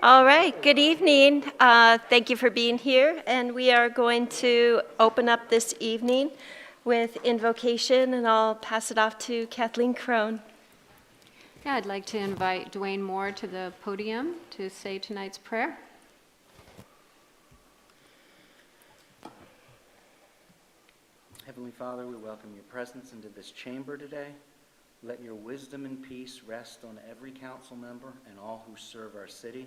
All right, good evening. Thank you for being here, and we are going to open up this evening with invocation, and I'll pass it off to Kathleen Crone. Yeah, I'd like to invite Dwayne Moore to the podium to say tonight's prayer. Heavenly Father, we welcome your presence into this chamber today. Let your wisdom and peace rest on every council member and all who serve our city.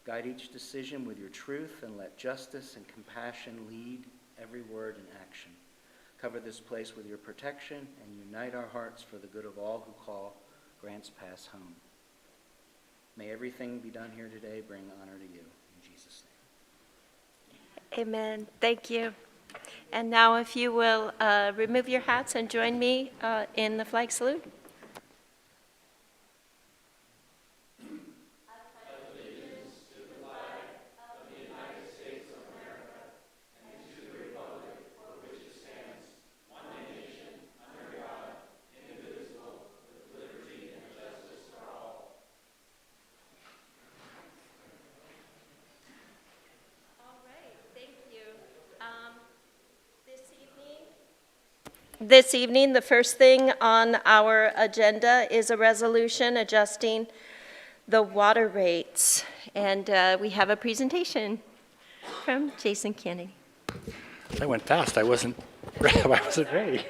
Guide each decision with your truth, and let justice and compassion lead every word and action. Cover this place with your protection and unite our hearts for the good of all who call Grants Pass home. May everything be done here today bring honor to you. In Jesus' name. Amen. Thank you. And now if you will remove your hats and join me in the flag salute. This evening, the first thing on our agenda is a resolution adjusting the water rates. And we have a presentation from Jason Kennedy. That went fast. I wasn't ready.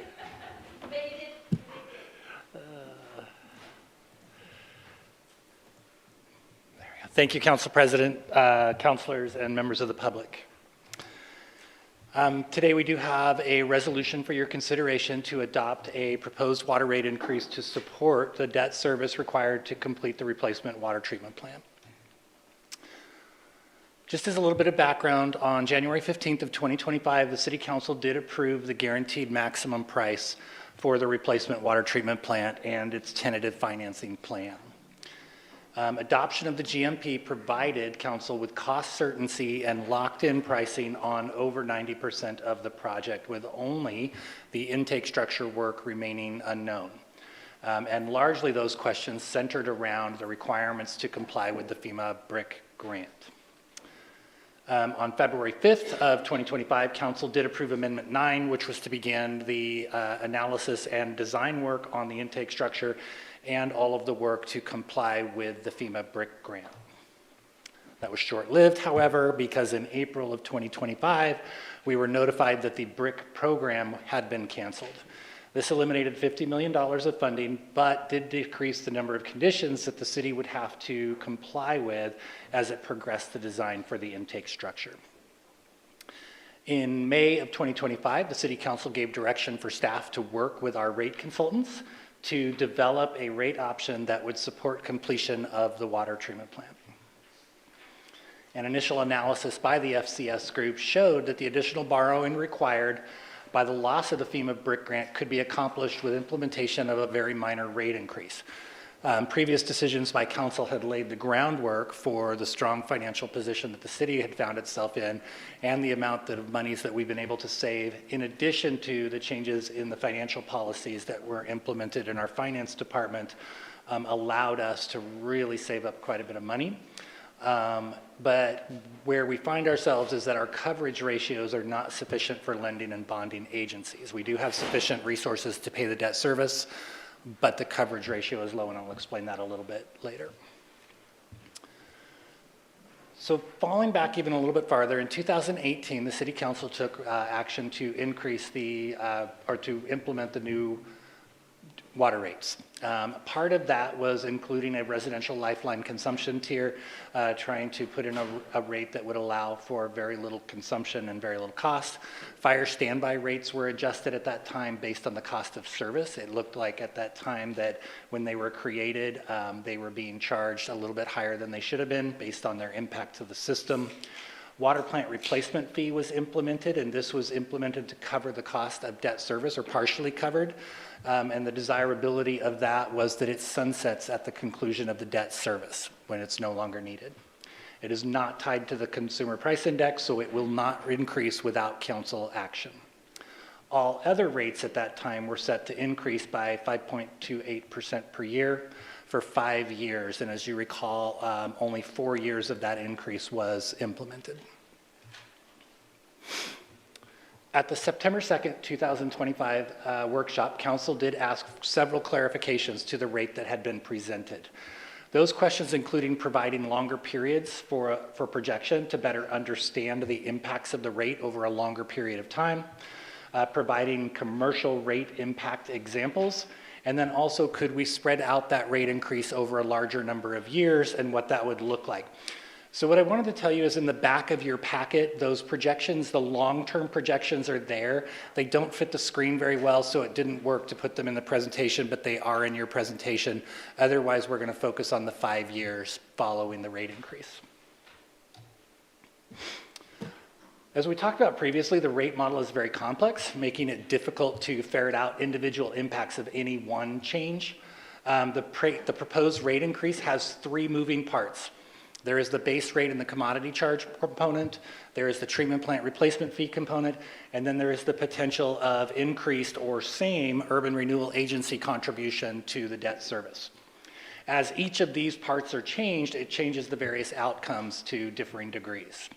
Thank you, Council President, councilors, and members of the public. Today we do have a resolution for your consideration to adopt a proposed water rate increase to support the debt service required to complete the replacement water treatment plant. Just as a little bit of background, on January 15th of 2025, the City Council did approve the guaranteed maximum price for the replacement water treatment plant and its tentative financing plan. Adoption of the GMP provided Council with cost certainty and locked-in pricing on over 90% of the project, with only the intake structure work remaining unknown. And largely those questions centered around the requirements to comply with the FEMA BRIC grant. On February 5th of 2025, Council did approve Amendment 9, which was to begin the analysis and design work on the intake structure and all of the work to comply with the FEMA BRIC grant. That was short-lived, however, because in April of 2025, we were notified that the BRIC program had been canceled. This eliminated $50 million of funding, but did decrease the number of conditions that the city would have to comply with as it progressed the design for the intake structure. In May of 2025, the City Council gave direction for staff to work with our rate consultants to develop a rate option that would support completion of the water treatment plant. An initial analysis by the FCS group showed that the additional borrowing required by the loss of the FEMA BRIC grant could be accomplished with implementation of a very minor rate increase. Previous decisions by Council had laid the groundwork for the strong financial position that the city had found itself in, and the amount of monies that we've been able to save, in addition to the changes in the financial policies that were implemented in our finance department, allowed us to really save up quite a bit of money. But where we find ourselves is that our coverage ratios are not sufficient for lending and bonding agencies. We do have sufficient resources to pay the debt service, but the coverage ratio is low, and I'll explain that a little bit later. So falling back even a little bit farther, in 2018, the City Council took action to increase or to implement the new water rates. Part of that was including a residential lifeline consumption tier, trying to put in a rate that would allow for very little consumption and very little cost. Fire standby rates were adjusted at that time based on the cost of service. It looked like at that time that when they were created, they were being charged a little bit higher than they should have been based on their impact to the system. Water plant replacement fee was implemented, and this was implemented to cover the cost of debt service, or partially covered. And the desirability of that was that it sunsets at the conclusion of the debt service when it's no longer needed. It is not tied to the consumer price index, so it will not increase without council action. All other rates at that time were set to increase by 5.28% per year. for 5 years. And as you recall, only 4 years of that increase was implemented. At the September 2nd, 2025 workshop, Council did ask several clarifications to the rate that had been presented. Those questions including providing longer periods for projection to better understand the impacts of the rate over a longer period of time, providing commercial rate impact examples, and then also could we spread out that rate increase over a larger number of years and what that would look like. So what I wanted to tell you is in the back of your packet, those projections, the long-term projections are there. They don't fit the screen very well, so it didn't work to put them in the presentation, but they are in your presentation. Otherwise, we're going to focus on the 5 years following the rate increase. As we talked about previously, the rate model is very complex, making it difficult to ferret out individual impacts of any one change. The proposed rate increase has 3 moving parts. There is the base rate and the commodity charge component, there is the treatment plant replacement fee component, and then there is the potential of increased or same urban renewal agency contribution to the debt service. As each of these parts are changed, it changes the various outcomes to differing degrees.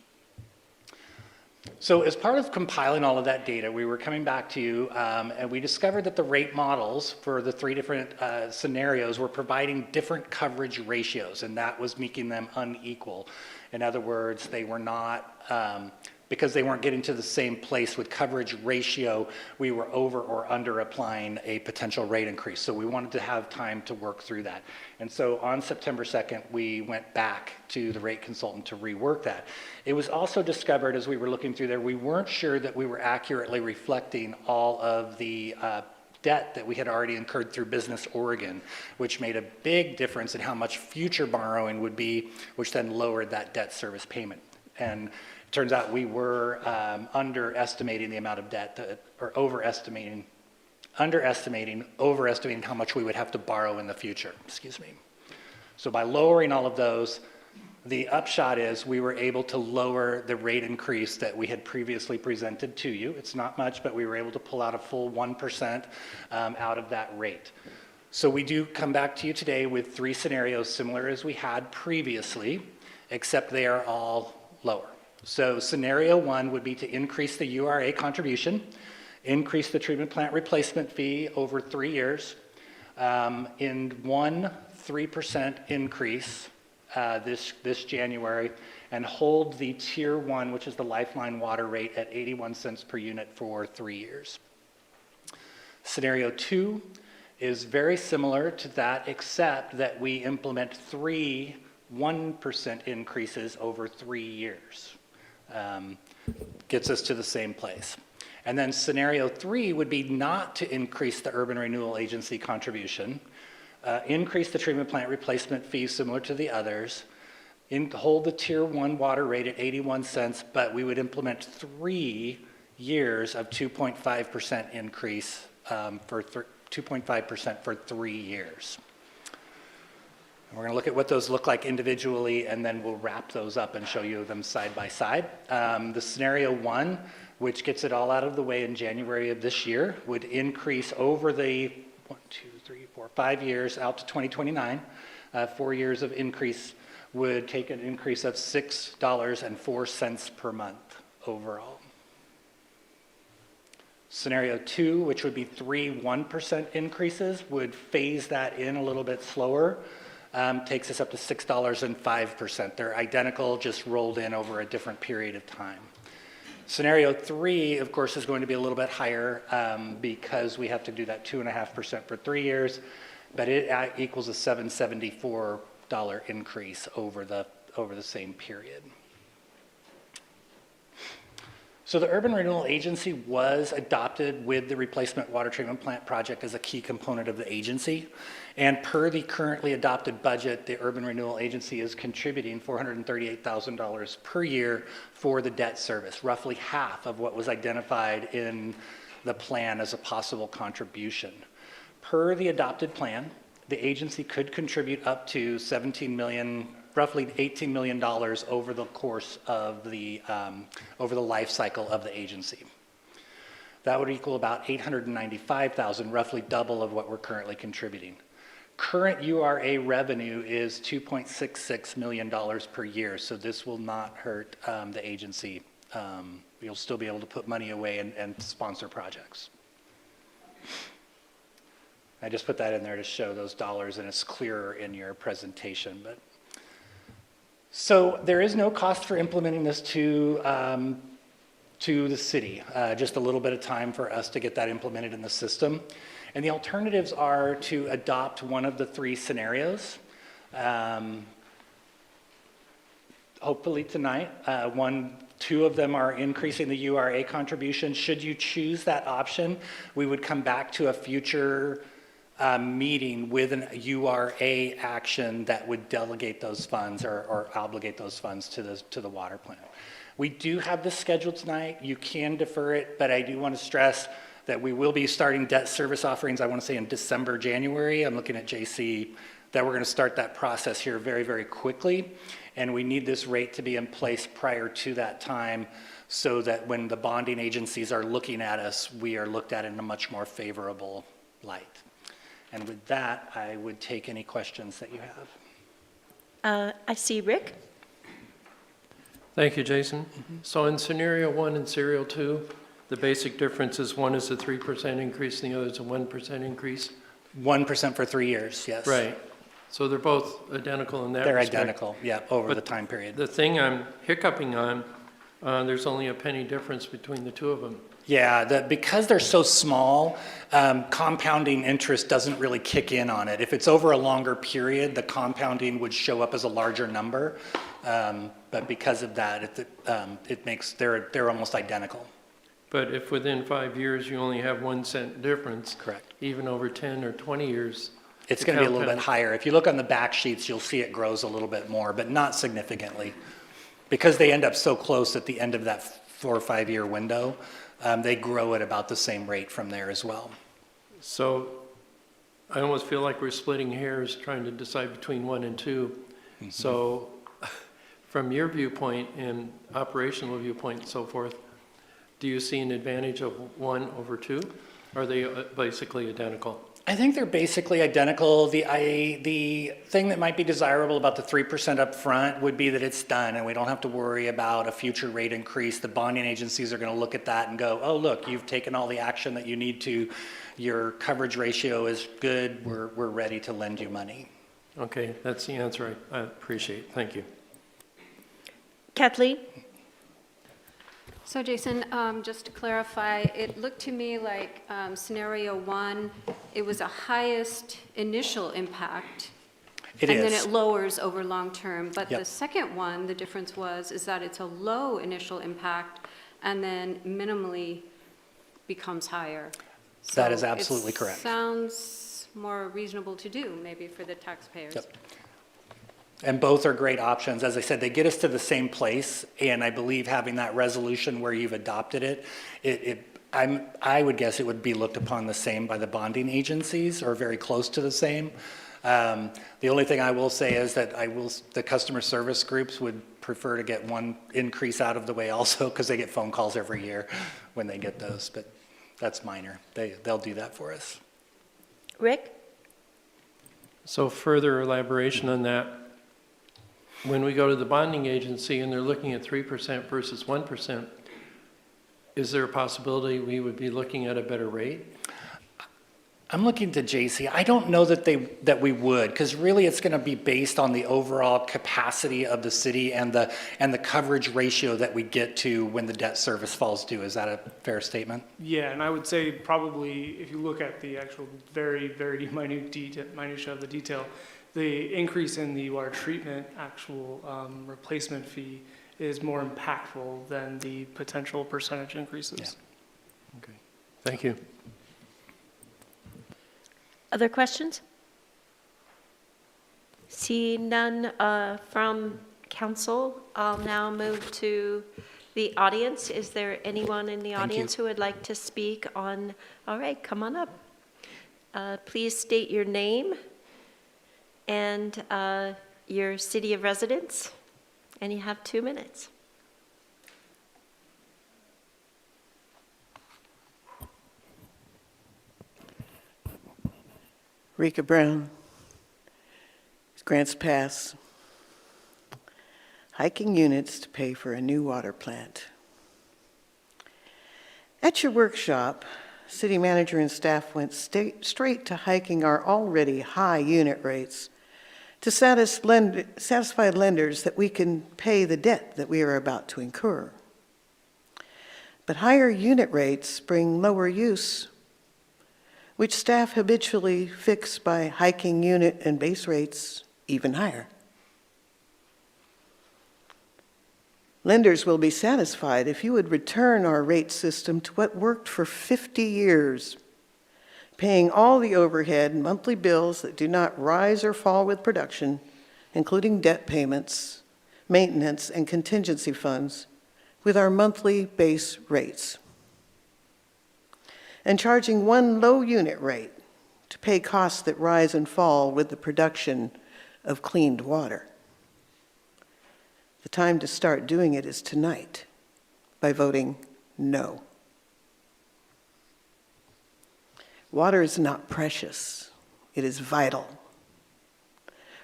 So as part of compiling all of that data, we were coming back to you and we discovered that the rate models for the 3 different scenarios were providing different coverage ratios, and that was making them unequal. In other words, they were not, because they weren't getting to the same place with coverage ratio, we were over or under applying a potential rate increase. So we wanted to have time to work through that. And so on September 2nd, we went back to the rate consultant to rework that. It was also discovered as we were looking through there, we weren't sure that we were accurately reflecting all of the debt that we had already incurred through Business Oregon, which made a big difference in how much future borrowing would be, which then lowered that debt service payment. And it turns out we were underestimating the amount of debt, or overestimating how much we would have to borrow in the future, excuse me. So by lowering all of those, the upshot is we were able to lower the rate increase that we had previously presented to you. It's not much, but we were able to pull out a full 1% out of that rate. So we do come back to you today with 3 scenarios similar as we had previously, except they are all lower. So scenario 1 would be to increase the URA contribution, increase the treatment plant replacement fee over 3 years, in 1 3% increase this January, and hold the tier 1, which is the lifeline water rate, at 81 cents per unit for 3 years. Scenario 2 is very similar to that, except that we implement 3 1% increases over 3 years. Gets us to the same place. And then scenario 3 would be not to increase the urban renewal agency contribution, increase the treatment plant replacement fee similar to the others, hold the tier 1 water rate at 81 cents, but we would implement 3 years of 2.5% increase for 2.5% for 3 years. And we're going to look at what those look like individually, and then we'll wrap those up and show you them side by side. The scenario 1, which gets it all out of the way in January of this year, would increase over the 5 years out to 2029. 4 years of increase would take an increase of $6.04 per month overall. Scenario 2, which would be 3 1% increases, would phase that in a little bit slower. Takes us up to $6.05. They're identical, just rolled in over a different period of time. Scenario 3, of course, is going to be a little bit higher because we have to do that 2.5% for 3 years, but it equals a $7.74 increase over the same period. So the Urban Renewal Agency was adopted with the replacement water treatment plant project as a key component of the agency. And per the currently adopted budget, the Urban Renewal Agency is contributing $438,000 per year for the debt service, roughly half of what was identified in the plan as a possible contribution. Per the adopted plan, the agency could contribute up to roughly $18 million over the course of the life cycle of the agency. That would equal about $895,000, roughly double of what we're currently contributing. Current URA revenue is $2.66 million per year, so this will not hurt the agency. You'll still be able to put money away and sponsor projects. I just put that in there to show those dollars, and it's clearer in your presentation. But so there is no cost for implementing this to the city, just a little bit of time for us to get that implemented in the system. And the alternatives are to adopt one of the three scenarios. Hopefully tonight, two of them are increasing the URA contribution. Should you choose that option, we would come back to a future meeting with an URA action that would delegate those funds or obligate those funds to the water plant. We do have this scheduled tonight. You can defer it, but I do want to stress that we will be starting debt service offerings, I want to say in December, January. I'm looking at JC, that we're going to start that process here very, very quickly. And we need this rate to be in place prior to that time so that when the bonding agencies are looking at us, we are looked at in a much more favorable light. And with that, I would take any questions that you have. I see Rick. Thank you, Jason. So in scenario 1 and scenario 2, the basic difference is one is a 3% increase and the other is a 1% increase? 1% for 3 years, yes. Right. So they're both identical in that They're respect. identical, yeah, over But the time period. The thing I'm hiccuping on, there's only a penny difference between the two of them. Yeah, because they're so small, compounding interest doesn't really kick in on it. If it's over a longer period, the compounding would show up as a larger number. But because of that, it makes, they're almost identical. But if within 5 years you only have 1 cent difference. Correct. Even over 10 or 20 years. It's going to be a little bit higher. If you look on the back sheets, you'll see it grows a little bit more, but not significantly. Because they end up so close at the end of that 4 or 5 year window, they grow at about the same rate from there as well. So I almost feel like we're splitting hairs trying to decide between 1 and 2. Mm-hmm. So from your viewpoint and operational viewpoint and so forth, do you see an advantage of 1 over 2? Are they basically identical? I think they're basically identical. The thing that might be desirable about the 3% up front would be that it's done and we don't have to worry about a future rate increase. The bonding agencies are going to look at that and go, oh, look, you've taken all the action that you need to. Your coverage ratio is good. We're ready to lend you money. Okay, that's the answer I appreciate. Thank you. Kathleen? So Jason, just to clarify, it looked to me like scenario 1, it was a highest initial impact. It and is. then it lowers over long term. But Yep. the second one, the difference is that it's a low initial impact and then minimally becomes higher. That is So absolutely it correct. sounds more reasonable to do, maybe for the taxpayers. Yep. And both are great options. As I said, they get us to the same place, and I believe having that resolution where you've adopted it, I would guess it would be looked upon the same by the bonding agencies, or very close to the same. The only thing I will say is that the customer service groups would prefer to get one increase out of the way also, because they get phone calls every year when they get those, but that's minor. They'll do that for us. Rick? So further elaboration on that. When we go to the bonding agency and they're looking at 3% versus 1%, is there a possibility we would be looking at a better rate? I'm looking to JC. I don't know that we would, because really it's going to be based on the overall capacity of the city and the coverage ratio that we get to when the debt service falls due. Is that a fair statement? Yeah, and I would say probably if you look at the actual very, very minutia of the detail, the increase in the water treatment actual replacement fee is more impactful than the potential percentage increases. Yeah. Okay, thank you. Other questions? See none from council. I'll now move to the audience. Is there anyone in the Thank you. audience who would like to speak on? All right, come on up. Please state your name and your city of residence, and you have 2 minutes. Rika Brown. Grants pass. Hiking units to pay for a new water plant. At your workshop, city manager and staff went straight to hiking our already high unit rates to satisfy lenders that we can pay the debt that we are about to incur. But higher unit rates bring lower use, which staff habitually fix by hiking unit and base rates even higher. Lenders will be satisfied if you would return our rate system to what worked for 50 years, paying all the overhead and monthly bills that do not rise or fall with production, including debt payments, maintenance, and contingency funds, with our monthly base rates. And charging one low unit rate to pay costs that rise and fall with the production of cleaned water. The time to start doing it is tonight by voting no. Water is not precious, it is vital.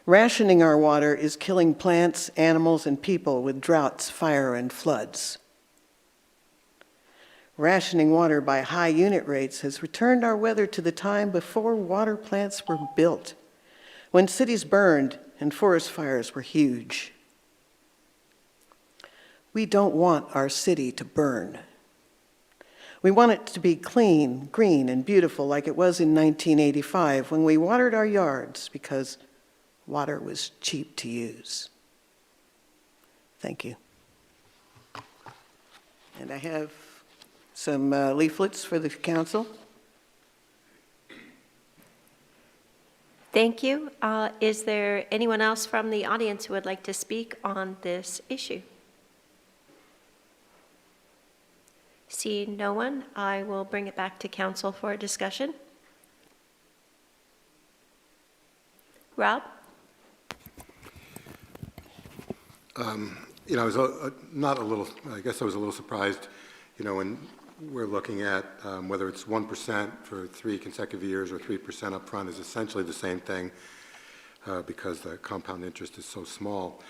Rationing our water is killing plants, animals, and people with droughts, fire, and floods. Rationing water by high unit rates has returned our weather to the time before water plants were built, when cities burned and forest fires were huge. We don't want our city to burn. We want it to be clean, green, and beautiful like it was in 1985 when we watered our yards because water was cheap to use. Thank you. And I have some leaflets for the council. Thank you. Is there anyone else from the audience who would like to speak on this issue? Seeing no one, I will bring it back to council for a discussion. Rob? I was not a little, I guess I was a little surprised, when we're looking at whether it's 1% for 3 consecutive years or 3% up front is essentially the same thing because the compound interest is so small.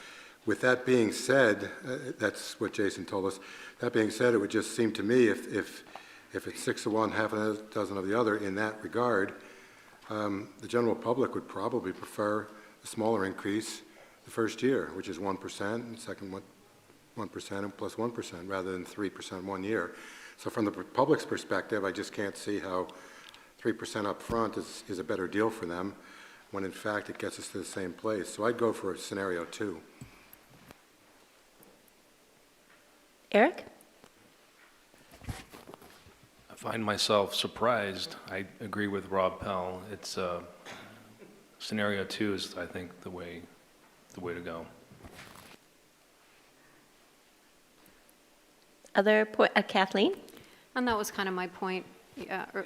With that being said, that's what Jason told us. That being said, it would just seem to me if it's 6 of one, half a dozen of the other in that regard, the general public would probably prefer a smaller increase the first year, which is 1%, and second 1% and plus 1%, rather than 3% 1 year. So from the public's perspective, I just can't see how 3% up front is a better deal for them, when in fact it gets us to the same place. So I'd go for scenario 2. Eric? I find myself surprised. I agree with Rob Pell. It's scenario 2 is, I think, the way to go. Kathleen? And that was kind of my point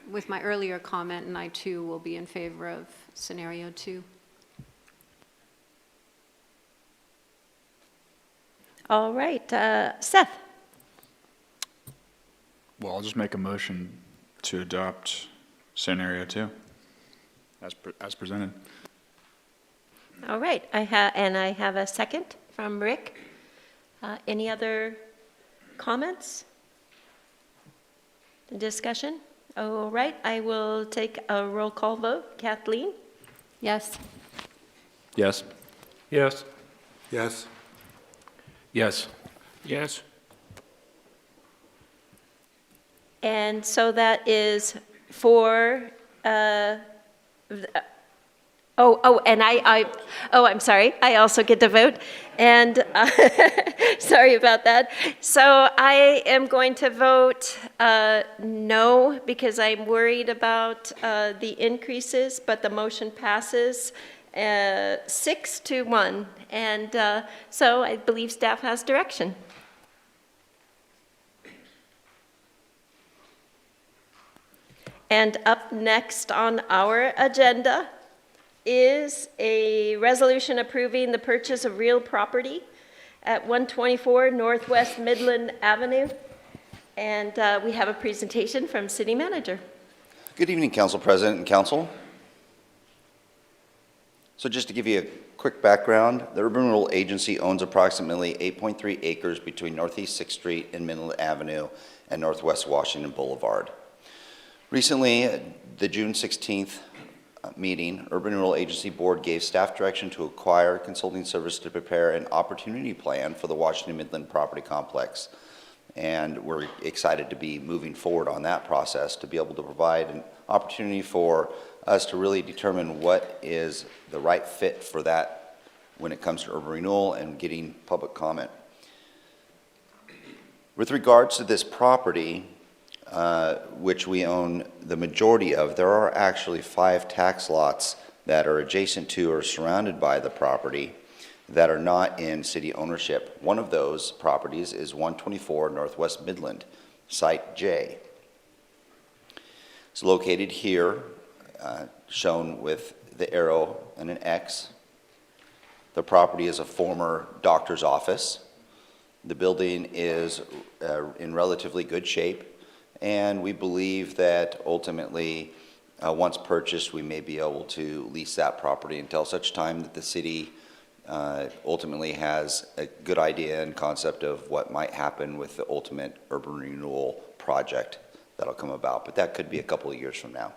with my earlier comment, and I too will be in favor of scenario 2. All right, Seth? Well, I'll just make a motion to adopt scenario 2 as presented. All right, I have a second from Rick. Any other comments? Discussion? All right, I will take a roll call vote. Kathleen? Yes. Yes. Yes. Yes? Yes. Yes. And so that is for, I'm sorry, I also get to vote, and sorry about that. So I am going to vote no, because I'm worried about the increases, but the motion passes 6-1, and so I believe staff has direction. And up next on our agenda is a resolution approving the purchase of real property at 124 Northwest Midland Avenue. And we have a presentation from City Manager. Good evening, Council President and Council. So just to give you a quick background, the Urban Renewal Agency owns approximately 8.3 acres between Northeast 6th Street and Midland Avenue and Northwest Washington Boulevard. Recently, the June 16th meeting, Urban Renewal Agency Board gave staff direction to acquire consulting service to prepare an opportunity plan for the Washington Midland property complex. And we're excited to be moving forward on that process to be able to provide an opportunity for us to really determine what is the right fit for that when it comes to urban renewal and getting public comment. With regards to this property, which we own the majority of, there are actually 5 tax lots that are adjacent to or surrounded by the property that are not in city ownership. One of those properties is 124 Northwest Midland, Ste J. It's located here, shown with the arrow and an X. The property is a former doctor's office. The building is in relatively good shape, and we believe that ultimately, once purchased, we may be able to lease that property until such time that the city ultimately has a good idea and concept of what might happen with the ultimate urban renewal project that'll come about, but that could be a couple of years from now.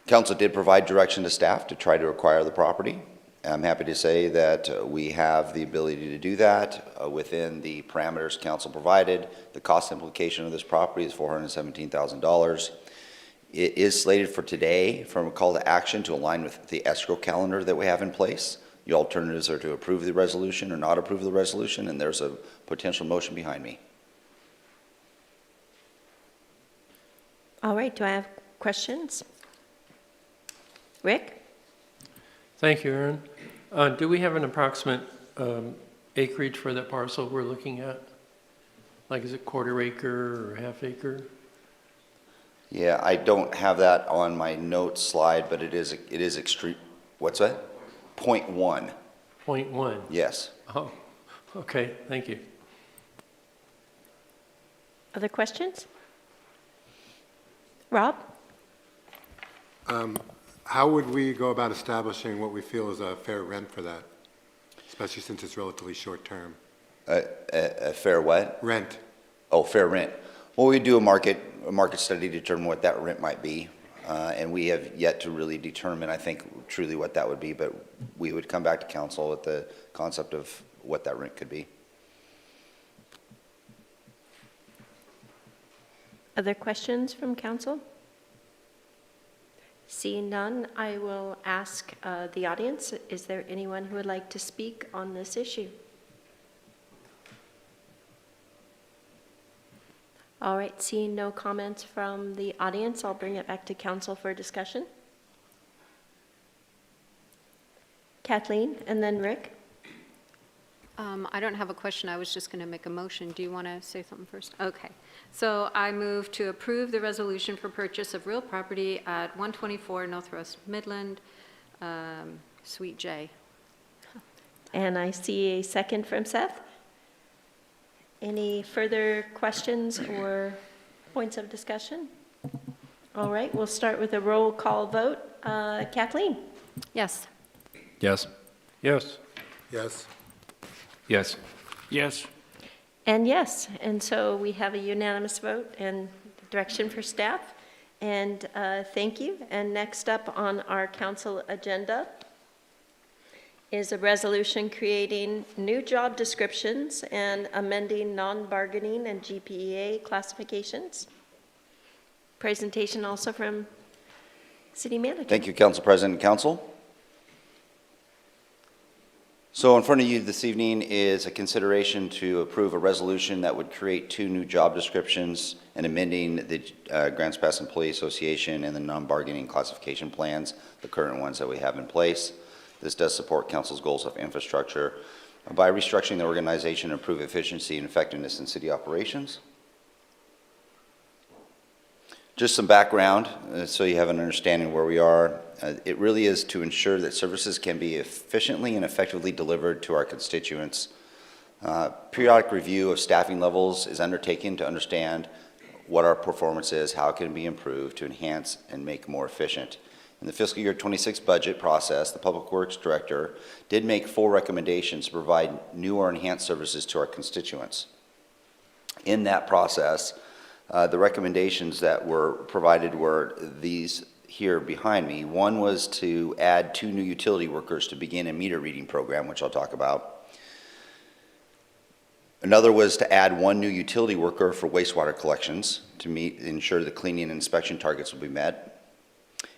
Council did provide direction to staff to try to acquire the property. I'm happy to say that we have the ability to do that within the parameters council provided. The cost implication of this property is $417,000. It is slated for today from a call to action to align with the escrow calendar that we have in place. The alternatives are to approve the resolution or not approve the resolution, and there's a potential motion behind me. All right, do I have questions? Rick? Thank you, Aaron. Do we have an approximate acreage for that parcel we're looking at? Like, is it quarter acre or half acre? Yeah, I don't have that on my notes slide, but it is extreme. What's that? 0.1. 0.1? Yes. Oh, okay, thank you. Other questions? Rob? How would we go about establishing what we feel is a fair rent for that, especially since it's relatively short term? A fair what? Rent. Oh, fair rent. Well, we do a market study to determine what that rent might be, and we have yet to really determine, I think, truly what that would be, but we would come back to council with the concept of what that rent could be. Other questions from council? Seeing none, I will ask the audience, is there anyone who would like to speak on this issue? All right, seeing no comments from the audience, I'll bring it back to council for discussion. Kathleen, and then Rick. I don't have a question. I was just going to make a motion. Do you want to say something first? Okay. So I move to approve the resolution for purchase of real property at 124 Northwest Midland, Ste J. And I see a second from Seth. Any further questions or points of discussion? All right, we'll start with a roll call vote. Kathleen? Yes. Yes. Yes. Yes. Yes. Yes. And yes, and so we have a unanimous vote and direction for staff. And thank you. And next up on our council agenda is a resolution creating new job descriptions and amending non-bargaining and GPEA classifications. Presentation also from City Manager. Thank you, Council President and Council. So in front of you this evening is a consideration to approve a resolution that would create 2 new job descriptions and amending the Grants Pass Employee Association and the non-bargaining classification plans, the current ones that we have in place. This does support Council's goals of infrastructure by restructuring the organization and improve efficiency and effectiveness in city operations. Just some background, so you have an understanding where we are. It really is to ensure that services can be efficiently and effectively delivered to our constituents. Periodic review of staffing levels is undertaken to understand what our performance is, how it can be improved to enhance and make more efficient. In the fiscal year 26 budget process, the Public Works Director did make 4 recommendations to provide new or enhanced services to our constituents. In that process, the recommendations that were provided were these here behind me. One was to add 2 new utility workers to begin a meter reading program, which I'll talk about. Another was to add 1 new utility worker for wastewater collections to ensure the cleaning and inspection targets will be met.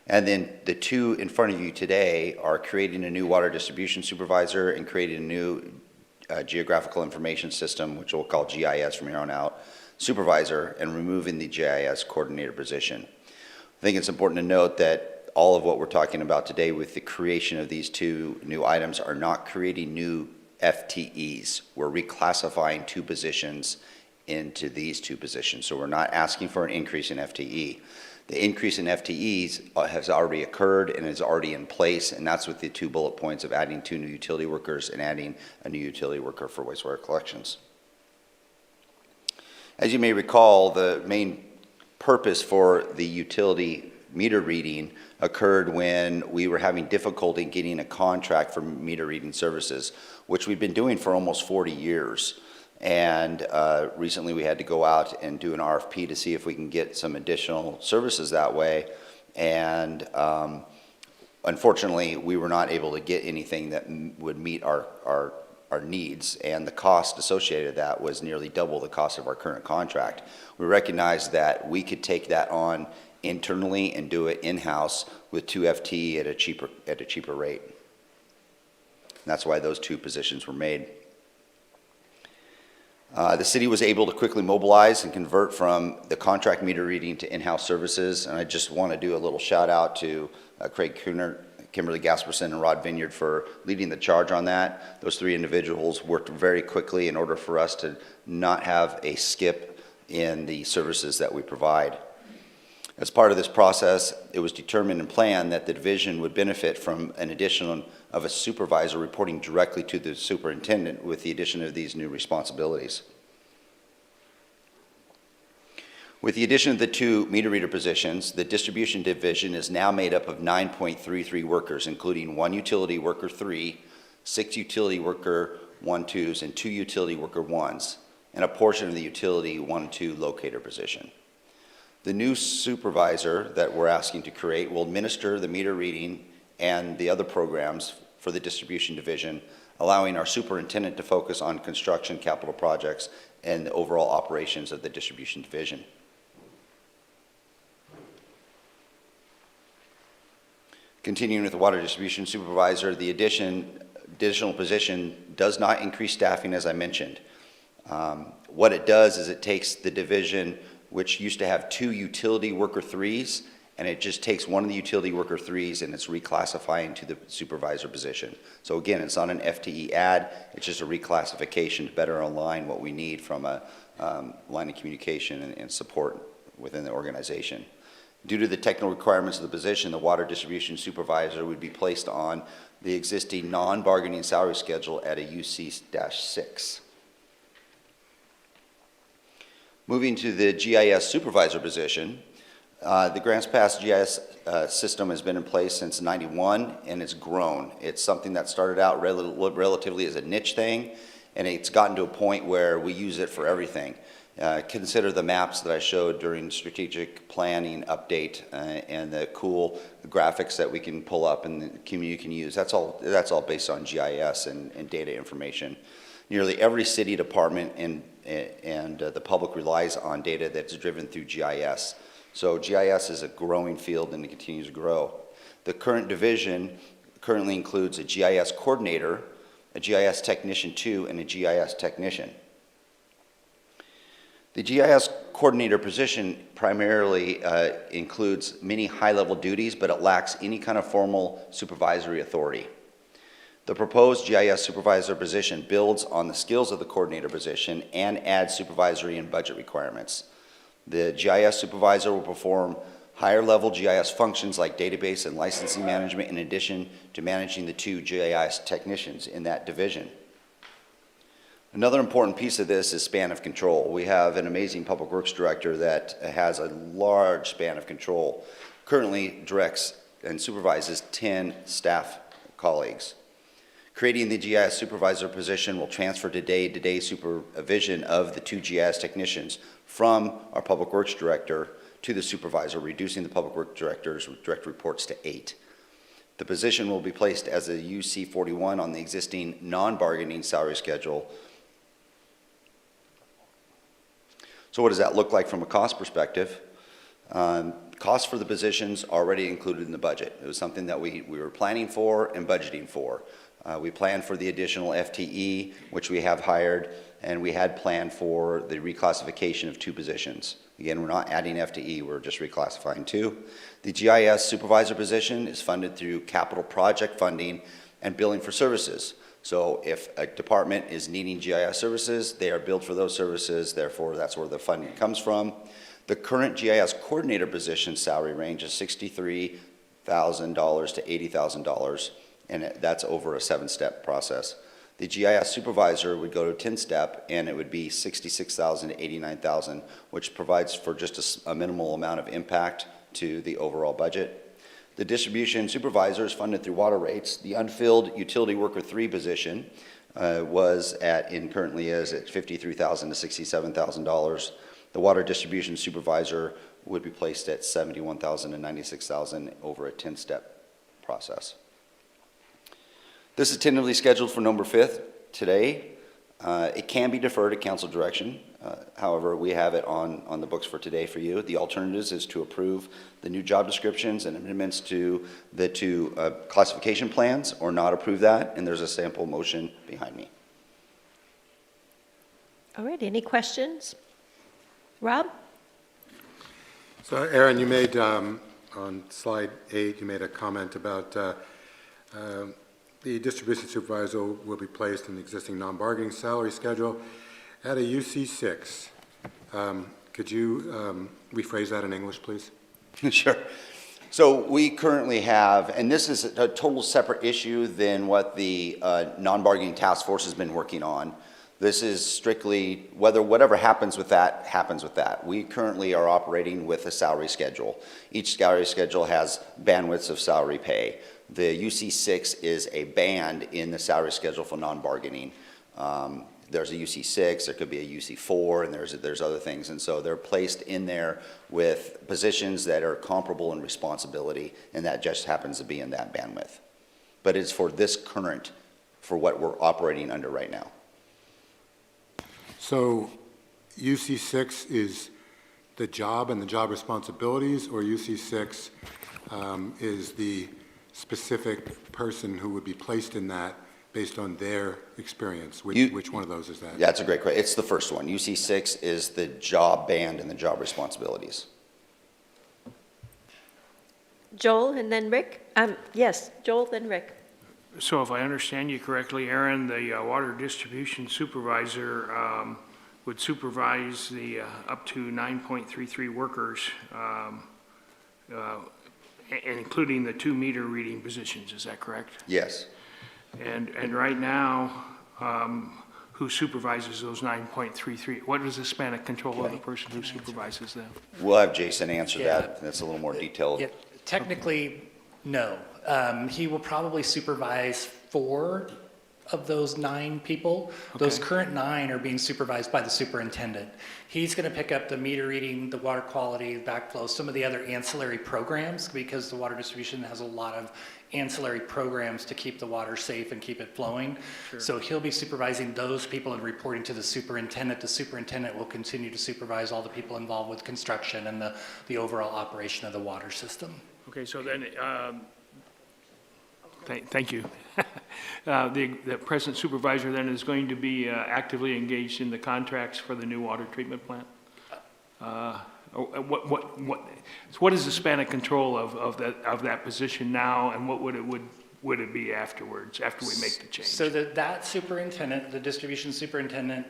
And then the 2 in front of you today are creating a new water distribution supervisor and creating a new geographical information system, which we'll call GIS from here on out, supervisor, and removing the GIS coordinator position. I think it's important to note that all of what we're talking about today with the creation of these 2 new items are not creating new FTEs. We're reclassifying 2 positions into these 2 positions. So we're not asking for an increase in FTE. The increase in FTEs has already occurred and is already in place, and that's with the 2 bullet points of adding 2 new utility workers and adding a new utility worker for wastewater collections. As you may recall, the main purpose for the utility meter reading occurred when we were having difficulty getting a contract for meter reading services, which we've been doing for almost 40 years. And recently we had to go out and do an RFP to see if we can get some additional services that way. And unfortunately, we were not able to get anything that would meet our needs, and the cost associated with that was nearly double the cost of our current contract. We recognized that we could take that on internally and do it in-house with 2 FTE at a cheaper rate. And that's why those 2 positions were made. The city was able to quickly mobilize and convert from the contract meter reading to in-house services, and I just want to do a little shout out to Craig Kuhner, Kimberly Gasperson, and Rod Vineyard for leading the charge on that. Those 3 individuals worked very quickly in order for us to not have a skip in the services that we provide. As part of this process, it was determined and planned that the division would benefit from an addition of a supervisor reporting directly to the superintendent with the addition of these new responsibilities. With the addition of the 2 meter reader positions, the distribution division is now made up of 9.33 workers, including 1 utility worker 3, 6 utility worker 1-2s, and 2 utility worker 1s, and a portion of the utility 1-2 locator position. The new supervisor that we're asking to create will administer the meter reading and the other programs for the distribution division, allowing our superintendent to focus on construction, capital projects, and the overall operations of the distribution division. Continuing with the water distribution supervisor, the additional position does not increase staffing, as I mentioned. What it does is it takes the division, which used to have 2 utility worker 3s, and it just takes 1 of the utility worker 3s and it's reclassifying to the supervisor position. So again, it's not an FTE add, it's just a reclassification to better align what we need from a line of communication and support within the organization. Due to the technical requirements of the position, the water distribution supervisor would be placed on the existing non-bargaining salary schedule at a UC-6. Moving to the GIS supervisor position, the Grants Pass GIS system has been in place since '91, and it's grown. It's something that started out relatively as a niche thing, and it's gotten to a point where we use it for everything. Consider the maps that I showed during strategic planning update and the cool graphics that we can pull up and the community can use. That's all based on GIS and data information. Nearly every city department and the public relies on data that's driven through GIS. So GIS is a growing field and it continues to grow. The current division currently includes a GIS coordinator, a GIS technician 2, and a GIS technician. The GIS coordinator position primarily includes many high-level duties, but it lacks any kind of formal supervisory authority. The proposed GIS supervisor position builds on the skills of the coordinator position and adds supervisory and budget requirements. The GIS supervisor will perform higher-level GIS functions like database and licensing management in addition to managing the 2 GIS technicians in that division. Another important piece of this is span of control. We have an amazing public works director that has a large span of control, currently directs and supervises 10 staff colleagues. Creating the GIS supervisor position will transfer day-to-day supervision of the 2 GIS technicians from our Public Works Director to the supervisor, reducing the Public Works Director's direct reports to 8. The position will be placed as a UC 41 on the existing non-bargaining salary schedule. So what does that look like from a cost perspective? Costs for the positions already included in the budget. It was something that we were planning for and budgeting for. We planned for the additional FTE, which we have hired, and we had planned for the reclassification of 2 positions. Again, we're not adding FTE, we're just reclassifying 2. The GIS supervisor position is funded through capital project funding and billing for services. So if a department is needing GIS services, they are billed for those services, therefore that's where the funding comes from. The current GIS coordinator position salary range is $63,000 to $80,000, and that's over a 7-step process. The GIS supervisor would go to 10-step, and it would be $66,000 to $89,000, which provides for just a minimal amount of impact to the overall budget. The distribution supervisor is funded through water rates. The unfilled utility worker 3 position was at, and currently is at $53,000 to $67,000. The water distribution supervisor would be placed at $71,000 to $96,000 over a 10-step process. This is tentatively scheduled for November 5th today. It can be deferred at council direction. However, we have it on the books for today for you. The alternatives is to approve the new job descriptions and amendments to the 2 classification plans, or not approve that, and there's a sample motion behind me. All right, any questions? Rob? So Aaron, you made, on slide 8, you made a comment about the distribution supervisor will be placed in the existing non-bargaining salary schedule at a UC6. Could you rephrase that in English, please? Sure. So we currently have, and this is a total separate issue than what the non-bargaining task force has been working on. This is strictly whatever happens with that, happens with that. We currently are operating with a salary schedule. Each salary schedule has bandwidths of salary pay. The UC6 is a band in the salary schedule for non-bargaining. There's a UC6, there could be a UC4, and there's other things. And so they're placed in there with positions that are comparable in responsibility, and that just happens to be in that bandwidth. But it's for this current, for what we're operating under right now. So UC6 is the job and the job responsibilities, or UC6 is the specific person who would be placed in that based on their experience? Which one of those is that? That's a great question. It's the first one. UC6 is the job band and the job responsibilities. Joel and then Rick? Yes, Joel, then Rick. So if I understand you correctly, Aaron, the water distribution supervisor would supervise the up to 9.33 workers, including the 2 meter reading positions, is that correct? Yes. And right now, who supervises those 9.33? What is the span of control of the person who supervises them? We'll have Jason answer Yeah. that. That's a little more detailed. Yeah, technically, no. He will probably supervise 4 of those 9 people. Okay. Those current 9 are being supervised by the superintendent. He's going to pick up the meter reading, the water quality, backflow, some of the other ancillary programs, because the water distribution has a lot of ancillary programs to keep the water safe and keep it flowing. Sure. So he'll be supervising those people and reporting to the superintendent. The superintendent will continue to supervise all the people involved with construction and the overall operation of the water system. Okay, so then, thank you. The present supervisor then is going to be actively engaged in the contracts for the new water treatment plant? What is the span of control of that position now, and what would it be afterwards, after we make the change? So that superintendent, the distribution superintendent,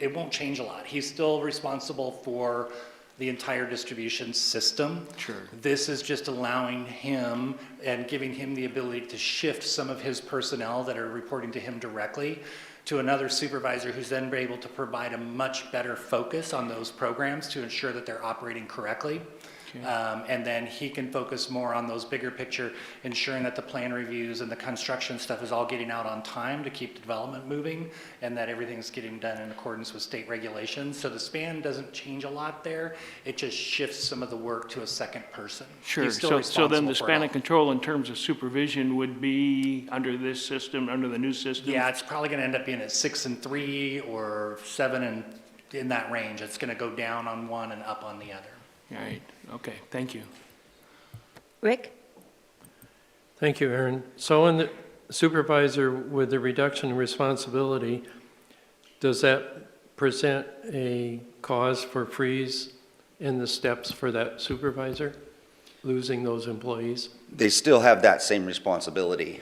it won't change a lot. He's still responsible for the entire distribution system. Sure. This is just allowing him and giving him the ability to shift some of his personnel that are reporting to him directly to another supervisor, who's then able to provide a much better focus on those programs to ensure that they're operating correctly. And then he can focus more on those bigger picture, ensuring that the plan reviews and the construction stuff is all getting out on time to keep the development moving, and that everything's getting done in accordance with state regulations. So the span doesn't change a lot there. It just shifts some of the work to a second person. Sure, He's still so then the responsible for it span all. of control in terms of supervision would be under this system, under the new system? Yeah, it's probably gonna end up being at 6 and 3 or 7 and in that range. It's gonna go down on one and up on the other. All right, okay, thank you. Rick? Thank you, Aaron. So in the supervisor with the reduction in responsibility, does that present a cause for freeze in the steps for that supervisor, losing those employees? They still have that same responsibility.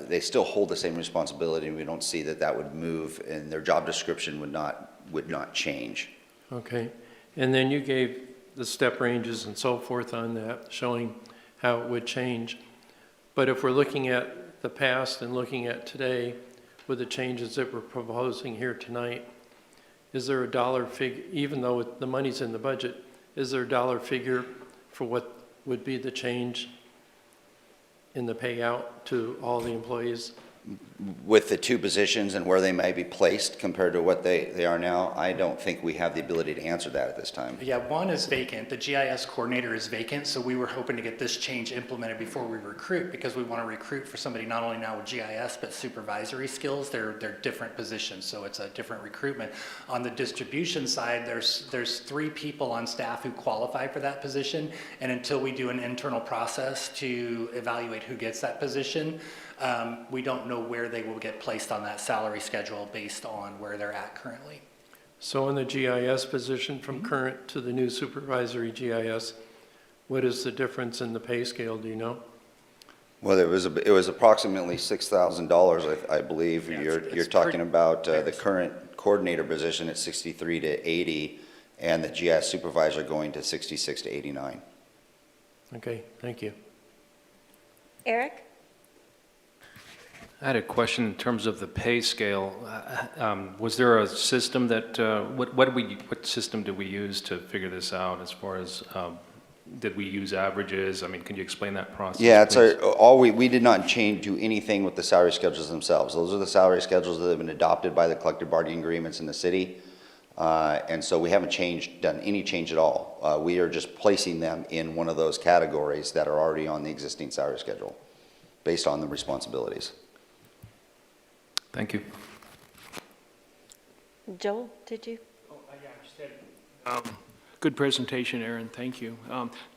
They still hold the same responsibility, and we don't see that that would move, and their job description would not change. Okay. And then you gave the step ranges and so forth on that, showing how it would change. But if we're looking at the past and looking at today with the changes that we're proposing here tonight, is there a dollar figure, even though the money's in the budget, is there a dollar figure for what would be the change in the payout to all the employees? With the two positions and where they may be placed compared to what they are now, I don't think we have the ability to answer that at this time. Yeah, one is vacant. The GIS coordinator is vacant, so we were hoping to get this change implemented before we recruit, because we want to recruit for somebody not only now with GIS, but supervisory skills. They're different positions, so it's a different recruitment. On the distribution side, there's 3 people on staff who qualify for that position, and until we do an internal process to evaluate who gets that position, we don't know where they will get placed on that salary schedule based on where they're at currently. So in the GIS position from current to the new supervisory GIS, what is the difference in the pay scale, do you know? Well, it was approximately $6,000, I believe. Yeah, You're talking about the current coordinator position at 63 to 80, and the GIS supervisor going to 66 to 89. Okay, thank you. Eric? I had a question in terms of the pay scale. Was there a system that, what system did we use to figure this out as far as, did we use averages? I mean, can you explain that process? Yeah, please? we did not do anything with the salary schedules themselves. Those are the salary schedules that have been adopted by the collective bargaining agreements in the city. And so we haven't done any change at all. We are just placing them in one of those categories that are already on the existing salary schedule based on the responsibilities. Thank you. Joel, did you? Oh, yeah, I just had, good presentation, Aaron, thank you.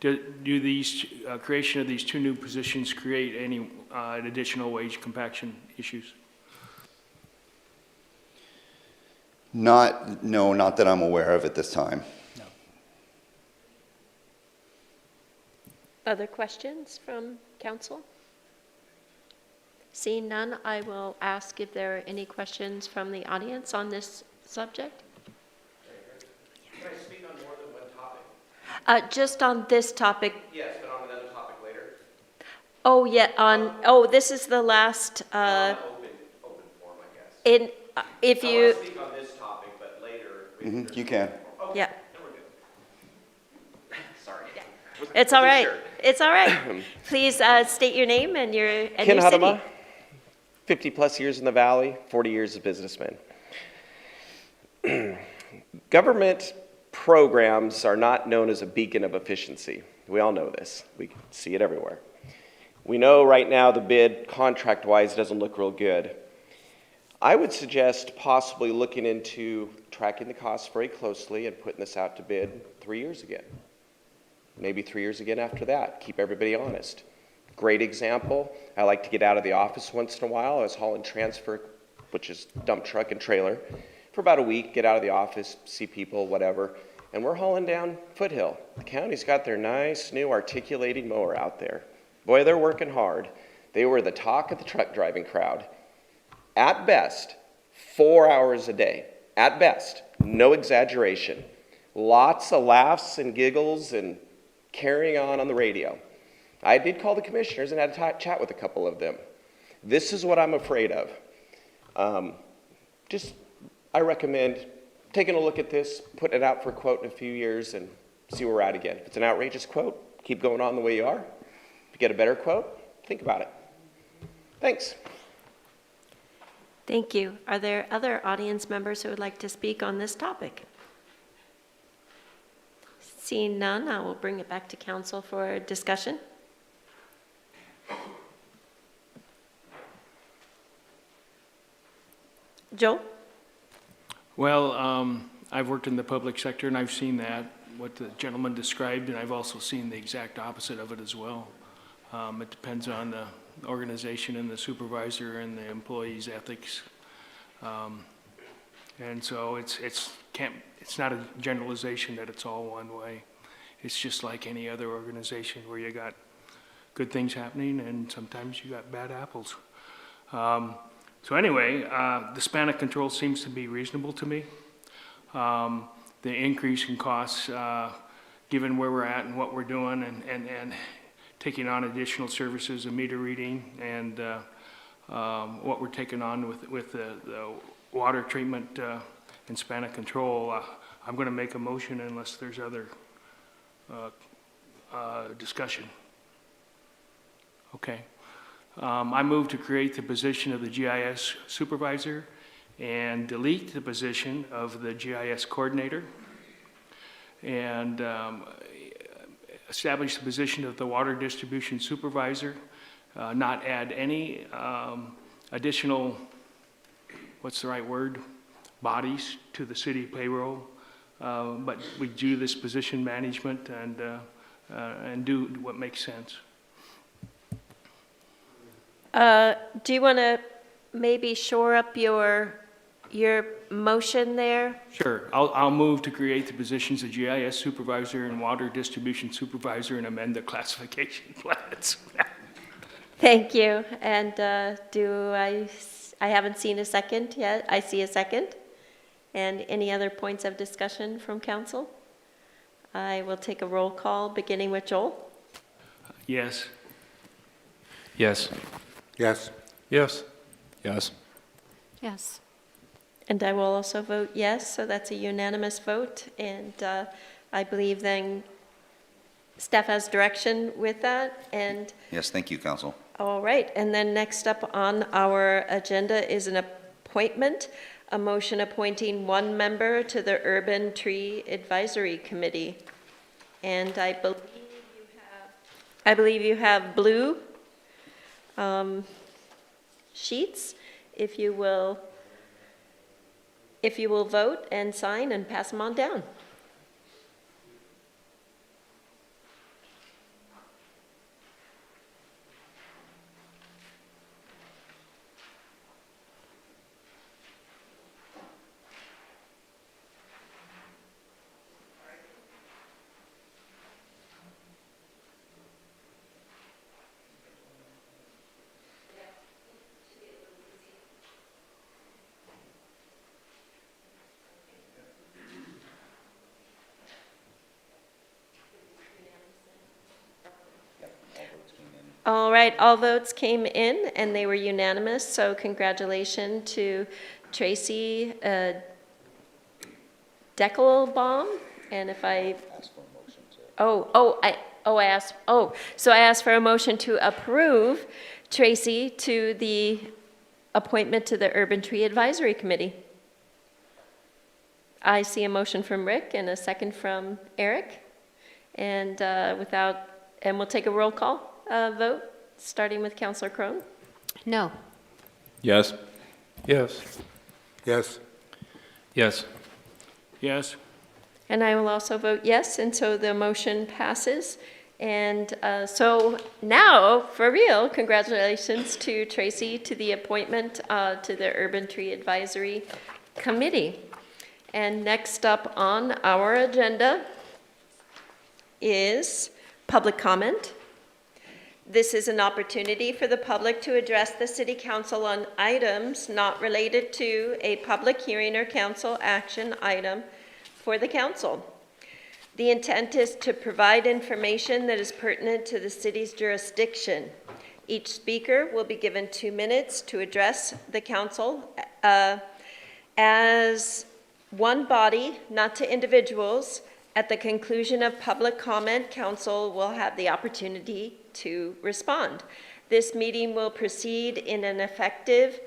Do these, creation of these 2 new positions create any additional wage compaction issues? No, not that I'm aware of at this time. No. Other questions from council? Seeing none, I will ask if there are any questions from the audience on this subject. Can I speak on more than one topic? Just on this topic. Yes, but on another topic later. Oh, yeah, this is the last, Open forum, I guess. if I you, want to speak on this topic, but later. You can. Okay, yeah, then we're good. Sorry. it's all right. Sure. It's all right. Please state your name and your Ken city. Hadama, 50 plus years in the Valley, 40 years as a businessman. Government programs are not known as a beacon of efficiency. We all know this. We see it everywhere. We know right now the bid contract-wise doesn't look real good. I would suggest possibly looking into tracking the costs very closely and putting this out to bid 3 years again. Maybe 3 years again after that. Keep everybody honest. Great example. I like to get out of the office once in a while. I was hauling transfer, which is dump truck and trailer, for about a week, get out of the office, see people, whatever. And we're hauling down Foothill. The county's got their nice new articulating mower out there. Boy, they're working hard. They were the talk of the truck driving crowd. At best, 4 hours a day. At best, no exaggeration. Lots of laughs and giggles and carrying on the radio. I did call the commissioners and had a chat with a couple of them. This is what I'm afraid of. I recommend taking a look at this, putting it out for a quote in a few years, and see where we're at again. If it's an outrageous quote, keep going on the way you are. If you get a better quote, think about it. Thanks. Thank you. Are there other audience members who would like to speak on this topic? Seeing none, I will bring it back to council for discussion. Joel? Well, I've worked in the public sector, and I've seen that, what the gentleman described, and I've also seen the exact opposite of it as well. It depends on the organization and the supervisor and the employee's ethics. And so it's not a generalization that it's all one way. It's just like any other organization where you got good things happening and sometimes you got bad apples. So anyway, the span of control seems to be reasonable to me. The increase in costs, given where we're at and what we're doing and taking on additional services, a meter reading, and what we're taking on with the water treatment and span of control, I'm going to make a motion unless there's other discussion. Okay. I move to create the position of the GIS supervisor and delete the position of the GIS coordinator, and establish the position of the water distribution supervisor, not add any additional, what's the right word, bodies to the city payroll, but we do this position management and do what makes sense. Do you want to maybe shore up your motion there? Sure, I'll move to create the positions of GIS supervisor and water distribution supervisor and amend the classification plans. Thank you. And I haven't seen a second yet. I see a second. And any other points of discussion from council? I will take a roll call, beginning with Joel. Yes. Yes. Yes. Yes. Yes. Yes. And I will also vote yes, so that's a unanimous vote. And I believe then staff has direction with that. And Yes, thank you, Council. all right, and then next up on our agenda is an appointment, a motion appointing one member to the Urban Tree Advisory Committee. And I believe you have blue sheets. If you will vote and sign and pass them on down. All right, all votes came in and they were unanimous, so congratulations to Tracy Deckelbaum. And if I, so I asked for a motion to approve Tracy to the appointment to the Urban Tree Advisory Committee. I see a motion from Rick and a second from Eric. And we'll take a roll call vote, starting with Councilor Crone. No. Yes. Yes. Yes. Yes. Yes. And I will also vote yes, and so the motion passes. And so now, for real, congratulations to Tracy to the appointment to the Urban Tree Advisory Committee. And next up on our agenda is public comment. This is an opportunity for the public to address the City Council on items not related to a public hearing or council action item for the council. The intent is to provide information that is pertinent to the city's jurisdiction. Each speaker will be given 2 minutes to address the council as one body, not to individuals, At the conclusion of public comment, council will have the opportunity to respond. This meeting will proceed in an effective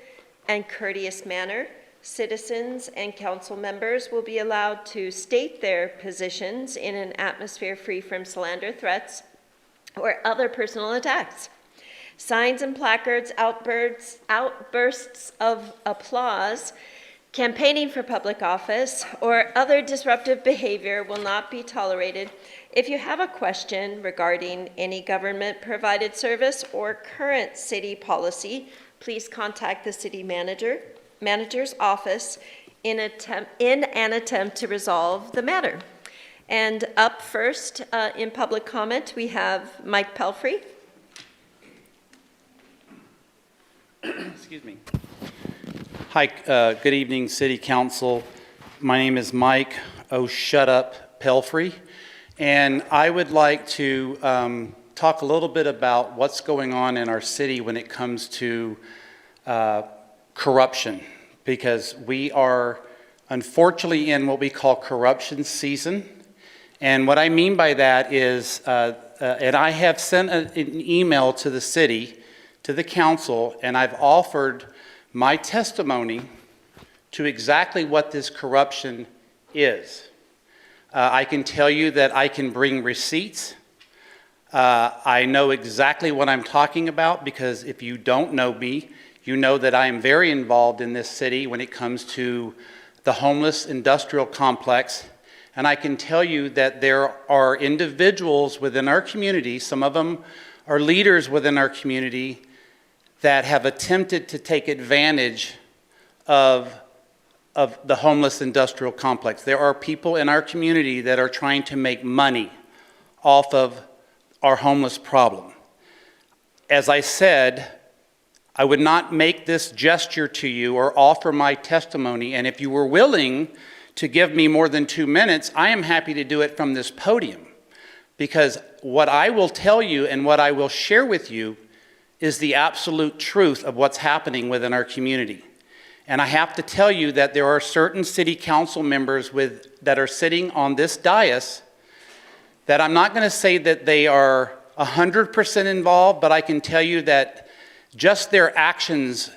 and courteous manner. Citizens and council members will be allowed to state their positions in an atmosphere free from slander, threats, or other personal attacks. Signs and placards, outbursts of applause, campaigning for public office, or other disruptive behavior will not be tolerated. If you have a question regarding any government-provided service or current city policy, please contact the city manager's office in an attempt to resolve the matter. And up first in public comment, we have Mike Pelfrey. Excuse me. Hi, good evening, City Council. My name is Mike Shut Up Pelfrey, and I would like to talk a little bit about what's going on in our city when it comes to corruption, because we are unfortunately in what we call corruption season. And what I mean by that is, and I have sent an email to the city, to the council, and I've offered my testimony to exactly what this corruption is. I can tell you that I can bring receipts. I know exactly what I'm talking about, because if you don't know me, you know that I am very involved in this city when it comes to the homeless industrial complex. And I can tell you that there are individuals within our community, some of them are leaders within our community, that have attempted to take advantage of the homeless industrial complex. There are people in our community that are trying to make money off of our homeless problem. As I said, I would not make this gesture to you or offer my testimony, and if you were willing to give me more than 2 minutes, I am happy to do it from this podium, because what I will tell you and what I will share with you is the absolute truth of what's happening within our community. And I have to tell you that there are certain city council members that are sitting on this dais that I'm not going to say that they are 100% involved, but I can tell you that just their actions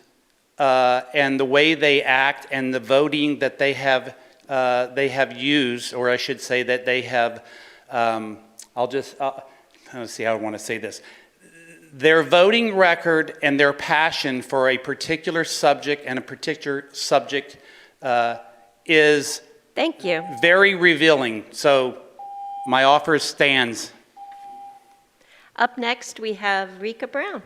and the way they act and the voting that they have used, or I should say that they have, let's see how I want to say this. Their voting record and their passion for a particular subject and a particular subject is Thank you. Very revealing. So my offer stands. Up next, we have Rika Brown.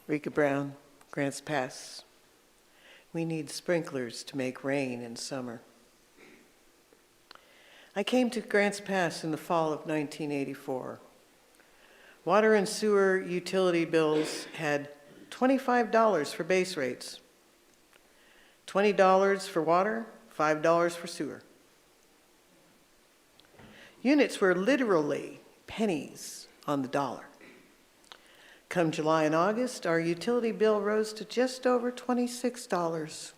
Rika Brown, Grants Pass. We need sprinklers to make rain in summer. I came to Grants Pass in the fall of 1984. Water and sewer utility bills had $25 for base rates, $20 for water, $5 for sewer. Units were literally pennies on the dollar. Come July and August, our utility bill rose to just over $26.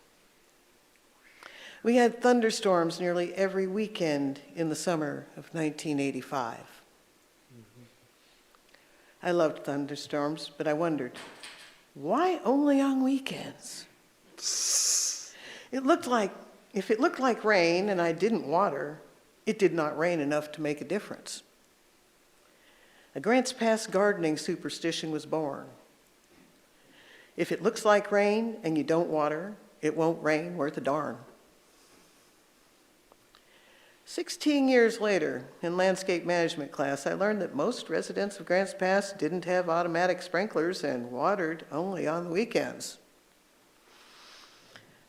We had thunderstorms nearly every weekend in the summer of 1985. I loved thunderstorms, but I wondered, why only on weekends? If it looked like rain and I didn't water, it did not rain enough to make a difference. A Grants Pass gardening superstition was born. If it looks like rain and you don't water, it won't rain worth a darn. 16 years later, in landscape management class, I learned that most residents of Grants Pass didn't have automatic sprinklers and watered only on the weekends.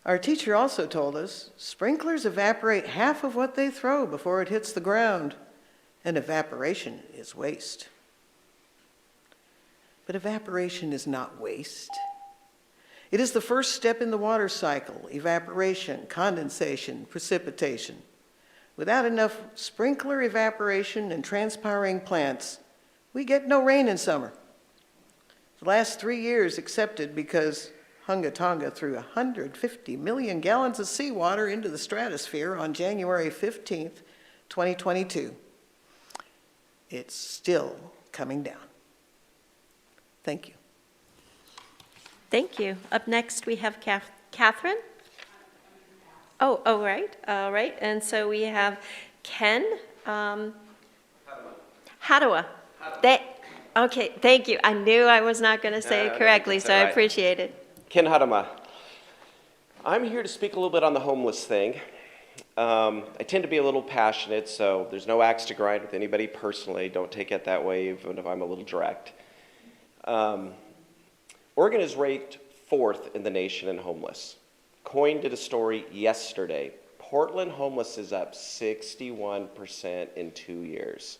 Our teacher also told us sprinklers evaporate half of what they throw before it hits the ground, and evaporation is waste. But evaporation is not waste. It is the first step in the water cycle: evaporation, condensation, precipitation. Without enough sprinkler evaporation and transpiring plants, we get no rain in summer. The last 3 years accepted because Hunga Tonga threw 150 million gallons of seawater into the stratosphere on January 15th, 2022. It's still coming down. Thank you. Thank you. Up next, we have Catherine. Oh, right, all right. And so we have Ken. Hadawa. Okay, thank you. I knew I was not going to say it correctly, so I appreciate it. Ken Hadama. I'm here to speak a little bit on the homeless thing. I tend to be a little passionate, so there's no axe to grind with anybody personally. Don't take it that way, even if I'm a little direct. Oregon is ranked 4th in the nation in homeless. COIN did a story yesterday. Portland homeless is up 61% in 2 years.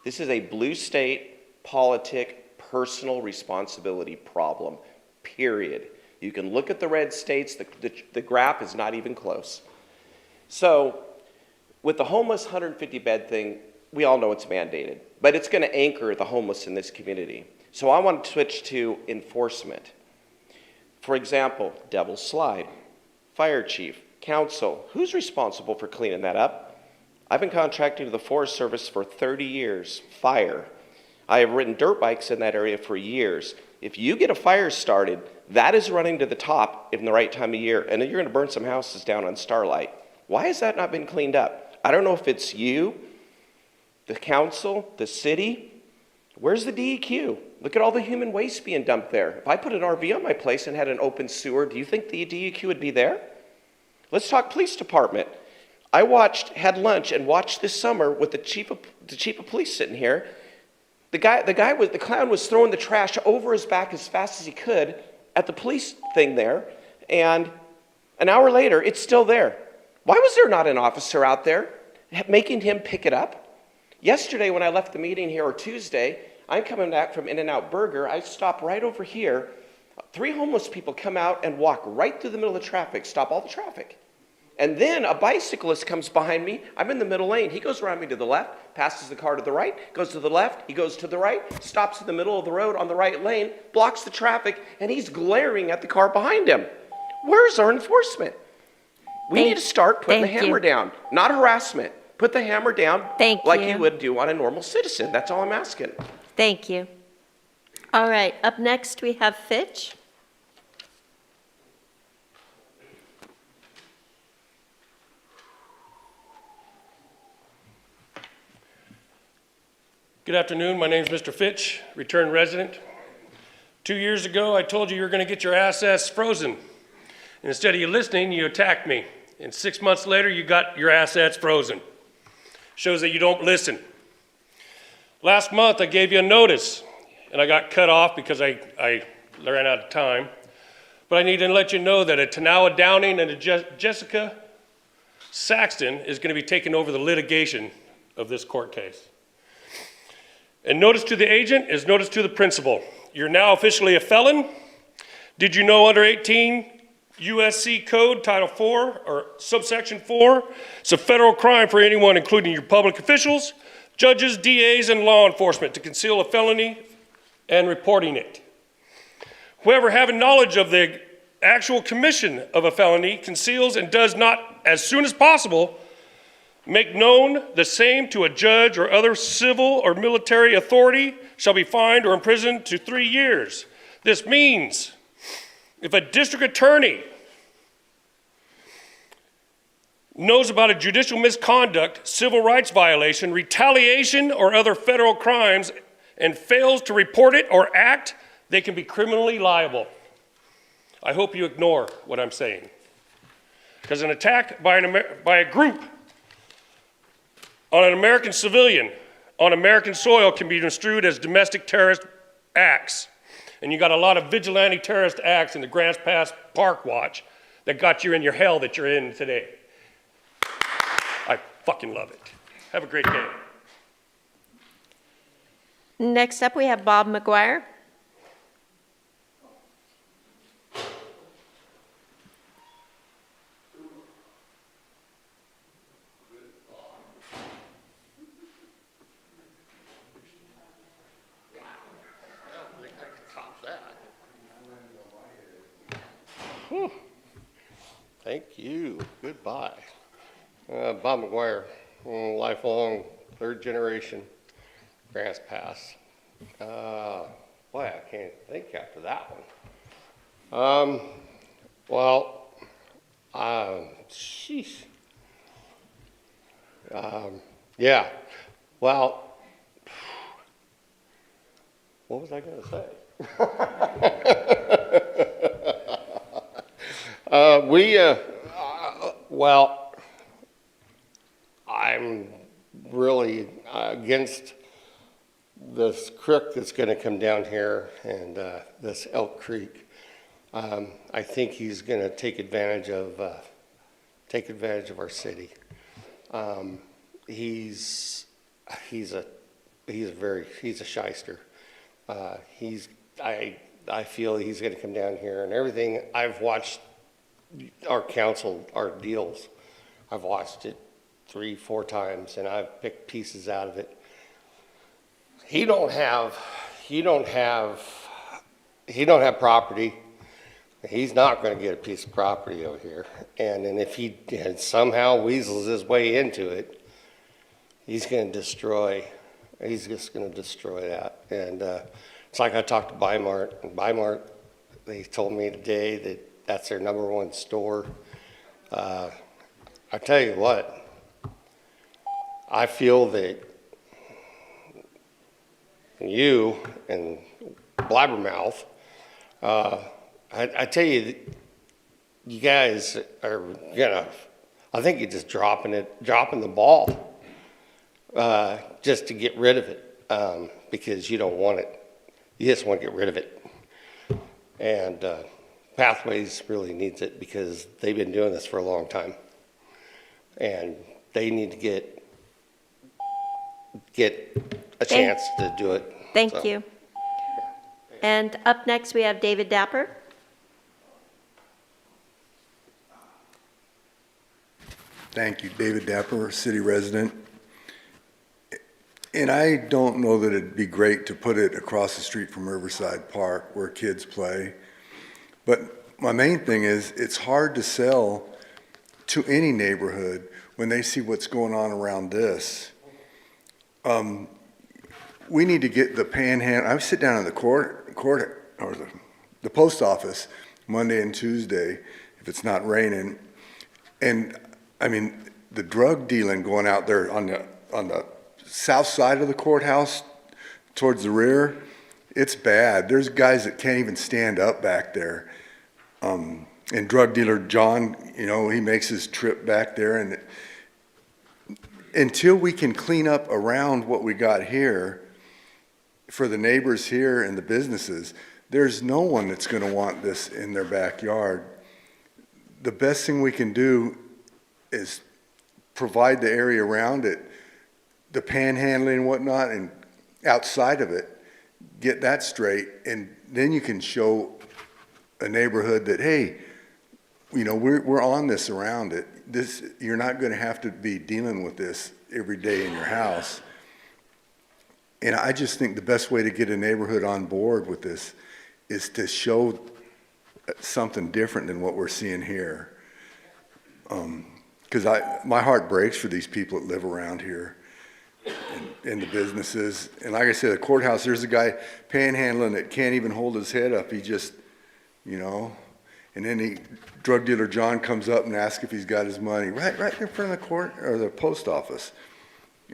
This is a blue state, politic, personal responsibility problem, period. You can look at the red states, the graph is not even close. So with the homeless 150-bed thing, we all know it's mandated, but it's going to anchor the homeless in this community. So I want to switch to enforcement. For example, Devil's Slide, fire chief, council, who's responsible for cleaning that up? I've been contracting to the Forest Service for 30 years, fire. I have ridden dirt bikes in that area for years. If you get a fire started, that is running to the top in the right time of year, and then you're going to burn some houses down on Starlight. Why has that not been cleaned up? I don't know if it's you, the council, the city. Where's the DEQ? Look at all the human waste being dumped there. If I put an RV on my place and had an open sewer, do you think the DEQ would be there? Let's talk police department. I had lunch and watched this summer with the chief of police sitting here. The clown was throwing the trash over his back as fast as he could at the police thing there, and an hour later, it's still there. Why was there not an officer out there making him pick it up? Yesterday, when I left the meeting here, or Tuesday, I'm coming back from In-N-Out Burger. I stop right over here. 3 homeless people come out and walk right through the middle of the traffic, stop all the traffic. And then a bicyclist comes behind me. I'm in the middle lane. He goes around me to the left, passes the car to the right, goes to the left, he goes to the right, stops in the middle of the road on the right lane, blocks the traffic, and he's glaring at the car behind him. Where's our enforcement? We need to start putting the hammer down, not harassment. Put the hammer down like you would do on a normal citizen. That's all I'm asking. Thank you. All right, up next we have Fitch. Good afternoon, my name is Mr. Fitch, returned resident. 2 years ago, I told you were going to get your assets frozen. And instead of you listening, you attacked me. And 6 months later, you got your assets frozen. Shows that you don't listen. Last month, I gave you a notice, and I got cut off because I ran out of time. But I need to let you know that a Tanawa Downing and a Jessica Saxton is going to be taking over the litigation of this court case. And notice to the agent is notice to the principal. You're now officially a felon. Did you know under 18 USC Code Title 4 or subsection 4, it's a federal crime for anyone, including your public officials, judges, DAs, and law enforcement, to conceal a felony and reporting it. Whoever having knowledge of the actual commission of a felony conceals and does not, as soon as possible, make known the same to a judge or other civil or military authority shall be fined or imprisoned to 3 years. This means if a district attorney knows about a judicial misconduct, civil rights violation, retaliation, or other federal crimes and fails to report it or act, they can be criminally liable. I hope you ignore what I'm saying. Because an attack by a group on an American civilian on American soil can be construed as domestic terrorist acts. And you got a lot of vigilante terrorist acts in the Grants Pass Park Watch that got you in your hell that you're in today. I fucking love it. Have a great day. Next up, we have Bob McGuire. Thank you. Goodbye. Bob McGuire, lifelong third generation Grants Pass. Boy, I can't think after that one. Sheesh. Yeah. Well, what was I going to say? Well, I'm really against this creek that's going to come down here and this Elk Creek. I think he's going to take advantage of our city. He's a shyster. I feel he's going to come down here and everything. I've watched our council, our deals. I've watched it 3-4 times and I've picked pieces out of it. He don't have property. He's not going to get a piece of property over here. And if he somehow weasels his way into it, he's just going to destroy that. And it's like I talked to Bi-Mart, and Bi-Mart, they told me today that that's their #1 store. I tell you what, I feel that you and Blabbermouth, I tell you, you guys are I think you're just dropping the ball, just to get rid of it, because you don't want it. You just want to get rid of it. And Pathways really needs it because they've been doing this for a long time. And they need to get a chance to do it. Thank you. And up next, we have David Dapper. Thank you, David Dapper, city resident. And I don't know that it'd be great to put it across the street from Riverside Park where kids play. But my main thing is it's hard to sell to any neighborhood when they see what's going on around this. We need to get the panhandle. I sit down in the court or the post office Monday and Tuesday if it's not raining. And I mean, the drug dealing going out there on the south side of the courthouse towards the rear, it's bad. There's guys that can't even stand up back there. And drug dealer John, he makes his trip back there. And until we can clean up around what we got here for the neighbors here and the businesses, there's no one that's going to want this in their backyard. The best thing we can do is provide the area around it, the panhandling and whatnot, and outside of it, get that straight, and then you can show a neighborhood that, hey, we're on this around it. You're not going to have to be dealing with this every day in your house. And I just think the best way to get a neighborhood on board with this is to show something different than what we're seeing here. Because my heart breaks for these people that live around here and the businesses. And like I said, the courthouse, there's a guy panhandling that can't even hold his head up. He just, and then drug dealer John comes up and asks if he's got his money right in front of the court or the post office.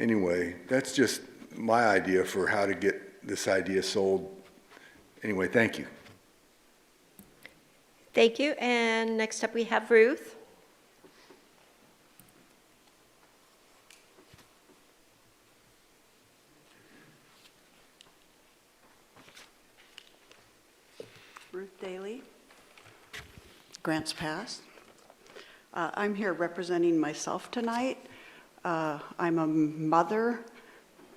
Anyway, that's just my idea for how to get this idea sold. Anyway, thank you. Thank you. And next up, we have Ruth. Ruth Daly, Grants Pass. I'm here representing myself tonight. I'm a mother,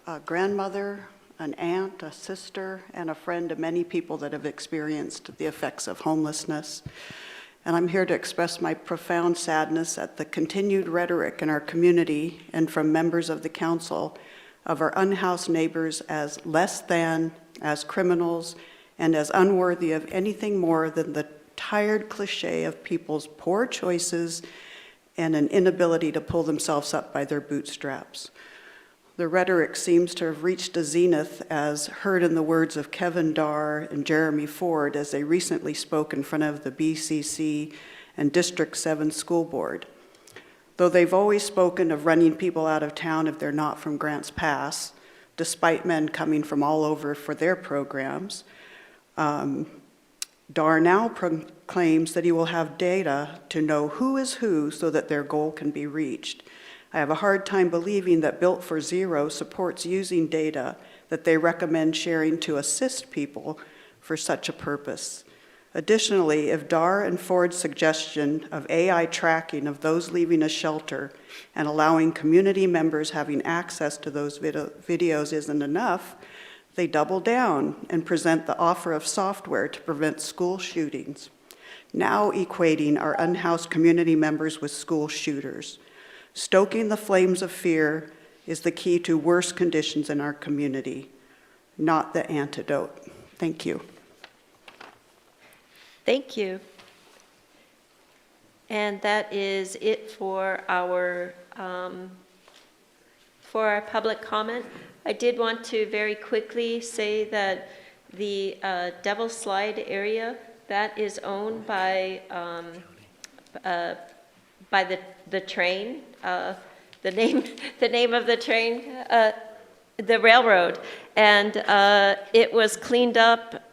a grandmother, an aunt, a sister, and a friend to many people that have experienced the effects of homelessness. And I'm here to express my profound sadness at the continued rhetoric in our community and from members of the council of our unhoused neighbors as less than, as criminals, and as unworthy of anything more than the tired cliche of people's poor choices and an inability to pull themselves up by their bootstraps. The rhetoric seems to have reached a zenith, as heard in the words of Kevin Darr and Jeremy Ford as they recently spoke in front of the BCC and District 7 School Board. Though they've always spoken of running people out of town if they're not from Grants Pass, despite men coming from all over for their programs, Darr now claims that he will have data to know who is who so that their goal can be reached. I have a hard time believing that Built for Zero supports using data that they recommend sharing to assist people for such a purpose. Additionally, if Darr and Ford's suggestion of AI tracking of those leaving a shelter and allowing community members having access to those videos isn't enough, they double down and present the offer of software to prevent school shootings, now equating our unhoused community members with school shooters. Stoking the flames of fear is the key to worse conditions in our community, not the antidote. Thank you. Thank you. And that is it for our public comment. I did want to very quickly say that the Devil's Slide area, that is owned by the train, the name of the train, the railroad, and it was cleaned up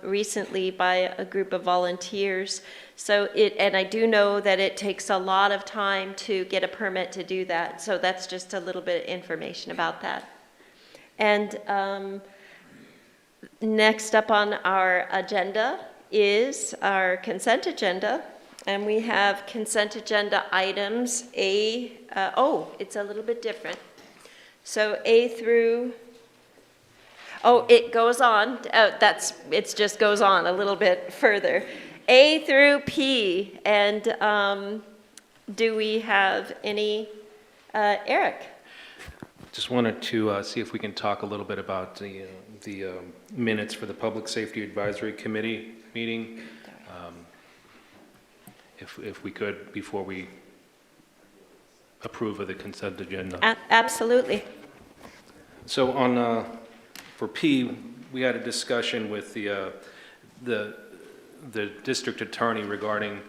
recently by a group of volunteers. So and I do know that it takes a lot of time to get a permit to do that. So that's just a little bit of information about that. And next up on our agenda is our consent agenda. And we have consent agenda items it's a little bit different. So A through, it goes on. It just goes on a little bit further. A through P. And do we have any, Eric? Just wanted to see if we can talk a little bit about the minutes for the Public Safety Advisory Committee meeting. If we could, before we approve of the consent agenda. Absolutely. So for P, we had a discussion with the district attorney regarding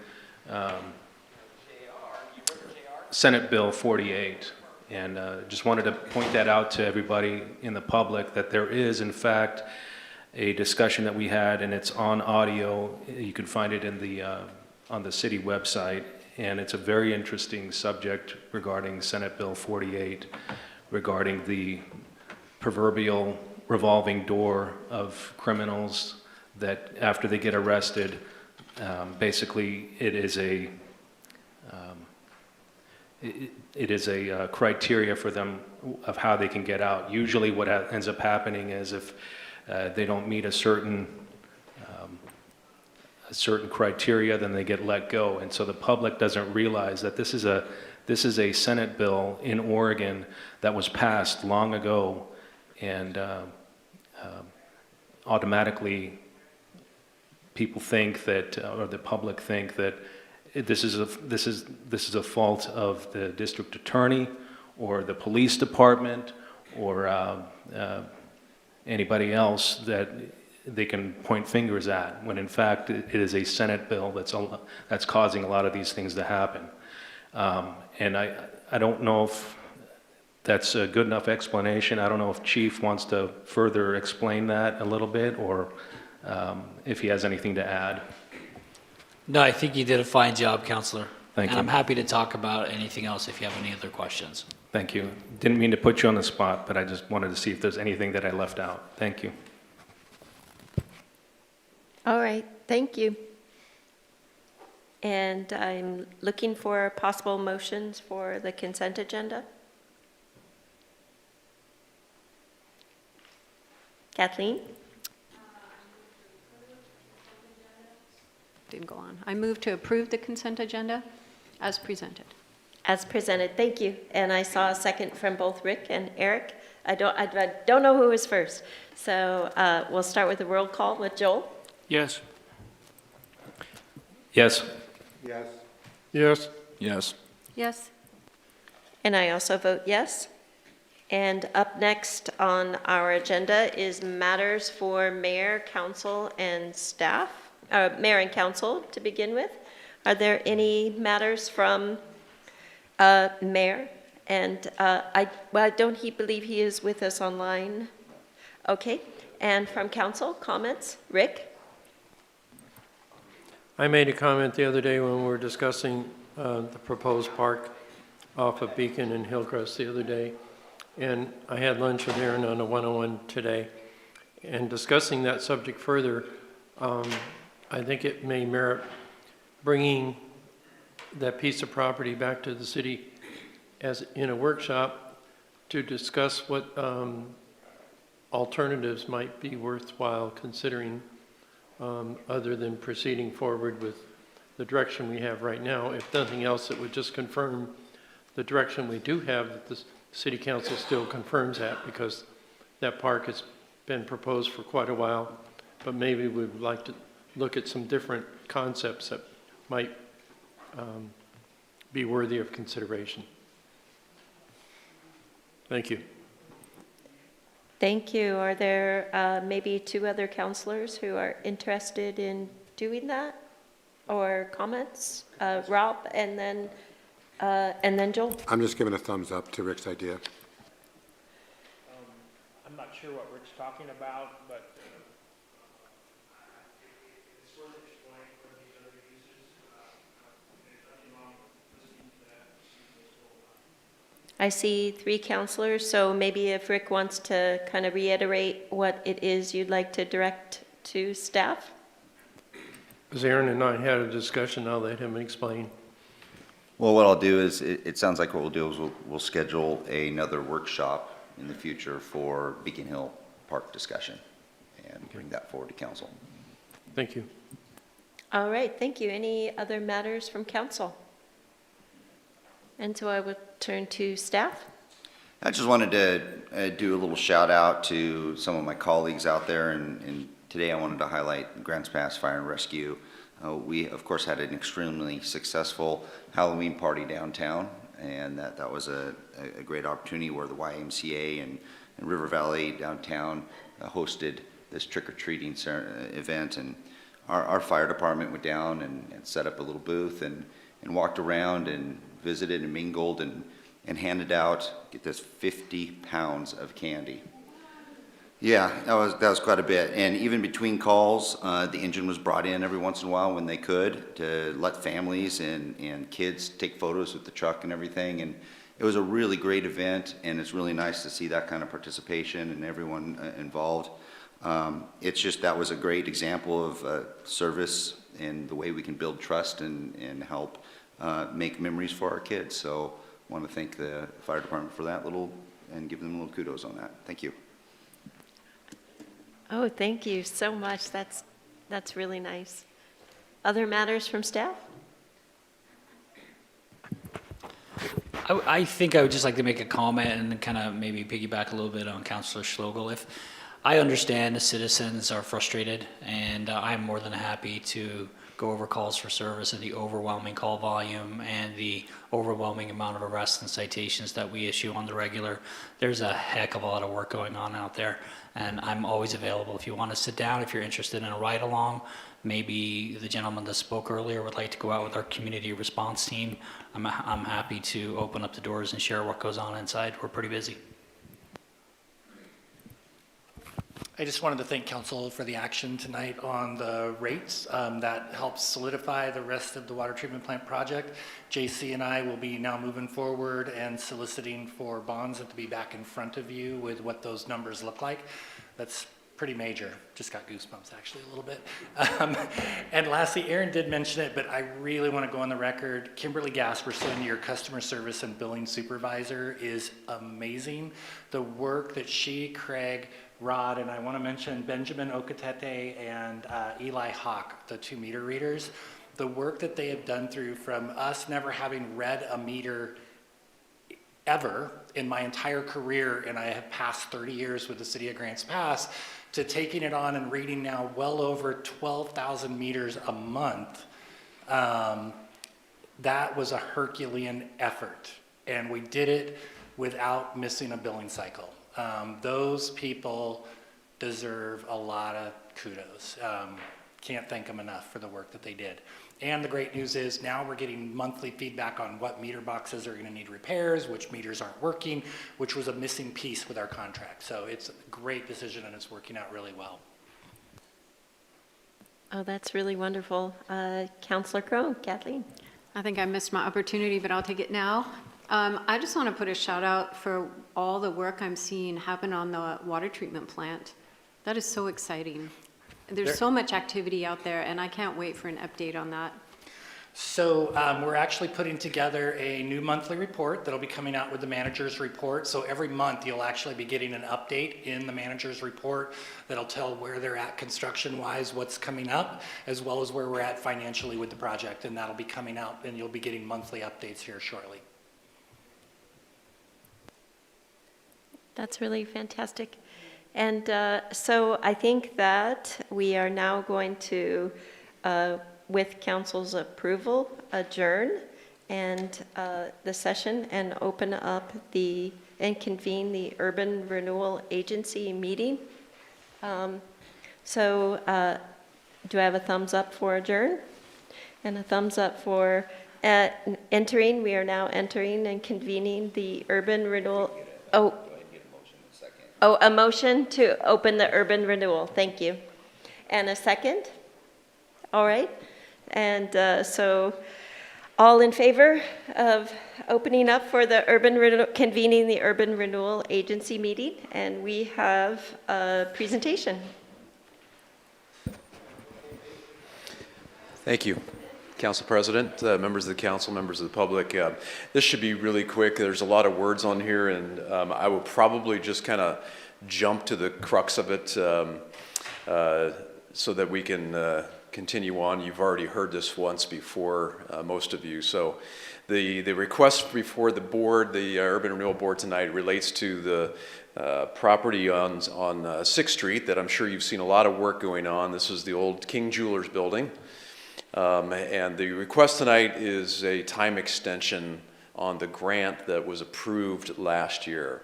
Senate Bill 48. And just wanted to point that out to everybody in the public, that there is, in fact, a discussion that we had, and it's on audio. You can find it in on the city website, and it's a very interesting subject regarding Senate Bill 48, regarding the proverbial revolving door of criminals that after they get arrested, basically it is a criteria for them of how they can get out. Usually what ends up happening is if they don't meet a certain criteria, then they get let go. And so the public doesn't realize that this is a Senate bill in Oregon that was passed long ago, and automatically people think that, or the public think that this is a fault of the district attorney or the police department or anybody else that they can point fingers at, when in fact it is a Senate bill that's causing a lot of these things to happen. And I don't know if that's a good enough explanation. I don't know if Chief wants to further explain that a little bit, or if he has anything to add. No, I think you did a fine job, Counselor. Thank you. And I'm happy to talk about anything else if you have any other questions. Thank you. Didn't mean to put you on the spot, but I just wanted to see if there's anything that I left out. Thank you. All right, thank you. And I'm looking for possible motions for the consent agenda. Kathleen? Didn't go on. I move to approve the consent agenda as presented. As presented, thank you. And I saw a second from both Rick and Eric. I don't know who was first. So we'll start with the roll call with Joel. Yes. Yes. Yes. Yes. Yes. Yes. And I also vote yes. And up next on our agenda is matters for mayor, council, and staff. Mayor and council to begin with. Are there any matters from mayor? And don't he believe he is with us online? Okay. And from council, comments? Rick? I made a comment the other day when we were discussing the proposed park off of Beacon and Hillcrest the other day. And I had lunch with Aaron on a one-on-one today. And discussing that subject further, I think it may merit bringing that piece of property back to the city as in a workshop to discuss what alternatives might be worthwhile considering other than proceeding forward with the direction we have right now. If nothing else, it would just confirm the direction we do have, that the city council still confirms that, because that park has been proposed for quite a while, but maybe we'd like to look at some different concepts that might be worthy of consideration. Thank you. Thank you. Are there maybe two other counselors who are interested in doing that? Or comments? Rob and then Joel. I'm just giving a thumbs up to Rick's idea. I'm not sure what Rick's talking about, but it's worth exploring for these other uses. There's nothing wrong with listening to that. I see 3 counselors, so maybe if Rick wants to kind of reiterate what it is you'd like to direct to staff? As Aaron and I had a discussion, I'll let him explain. Well, what I'll do is, it sounds like what we'll do is we'll schedule another workshop in the future for Beacon Hill Park discussion and bring that forward to council. Thank you. All right, thank you. Any other matters from council? And so I would turn to staff. I just wanted to do a little shout out to some of my colleagues out there, and today I wanted to highlight Grants Pass Fire and Rescue. We, of course, had an extremely successful Halloween party downtown, and that was a great opportunity where the YMCA and River Valley downtown hosted this trick-or-treating event, and our fire department went down and set up a little booth and walked around and visited and mingled and handed out, get this, 50 pounds of candy. Yeah, that was quite a bit. And even between calls, the engine was brought in every once in a while when they could to let families and kids take photos with the truck and everything. And it was a really great event, and it's really nice to see that kind of participation and everyone involved. It's just, that was a great example of service and the way we can build trust and help make memories for our kids. So I want to thank the fire department for that and give them a little kudos on that. Thank you. Oh, thank you so much. That's really nice. Other matters from staff? I think I would just like to make a comment and kind of maybe piggyback a little bit on Councilor Schlegel. If I understand the citizens are frustrated, and I'm more than happy to go over calls for service and the overwhelming call volume and the overwhelming amount of arrests and citations that we issue on the regular. There's a heck of a lot of work going on out there, and I'm always available if you want to sit down, if you're interested in a ride along. Maybe the gentleman that spoke earlier would like to go out with our community response team. I'm happy to open up the doors and share what goes on inside. We're pretty busy. I just wanted to thank council for the action tonight on the rates. That helps solidify the rest of the water treatment plant project. JC and I will be now moving forward and soliciting for bonds that to be back in front of you with what those numbers look like. That's pretty major. Just got goosebumps actually a little bit. And lastly, Aaron did mention it, but I really want to go on the record. Kimberly Gasperson, your customer service and billing supervisor, is amazing. The work that she, Craig, Rod, and I want to mention Benjamin Okatete and Eli Hawk, the 2 meter readers, the work that they have done through from us never having read a meter ever in my entire career, and I have passed 30 years with the city of Grants Pass, to taking it on and reading now well over 12,000 meters a month. That was a Herculean effort, and we did it without missing a billing cycle. Those people deserve a lot of kudos. Can't thank them enough for the work that they did. And the great news is now we're getting monthly feedback on what meter boxes are going to need repairs, which meters aren't working, which was a missing piece with our contract. So it's a great decision and it's working out really well. Oh, that's really wonderful. Councillor Crone, Kathleen. I think I missed my opportunity, but I'll take it now. I just want to put a shout out for all the work I'm seeing happen on the water treatment plant. That is so exciting. There's so much activity out there, and I can't wait for an update on that. So we're actually putting together a new monthly report that'll be coming out with the manager's report. So every month you'll actually be getting an update in the manager's report that'll tell where they're at construction-wise, what's coming up, as well as where we're at financially with the project. And that'll be coming out, and you'll be getting monthly updates here shortly. That's really fantastic. And so I think that we are now going to, with council's approval, adjourn and the session and open up and convene the Urban Renewal Agency meeting. Do I have a thumbs up for adjourn? And a thumbs up for entering. We are now entering and convening the Urban Renewal. Oh, a motion to open the Urban Renewal. Thank you. And a second? All right. And so all in favor of opening up for the convening the Urban Renewal Agency meeting? And we have a presentation. Thank you, Council President, members of the council, members of the public. This should be really quick. There's a lot of words on here, and I will probably just kind of jump to the crux of it so that we can continue on. You've already heard this once before, most of you. So the request before the board, the Urban Renewal Board tonight, relates to the property on 6th Street that I'm sure you've seen a lot of work going on. This is the old King Jewelers building. And the request tonight is a time extension on the grant that was approved last year.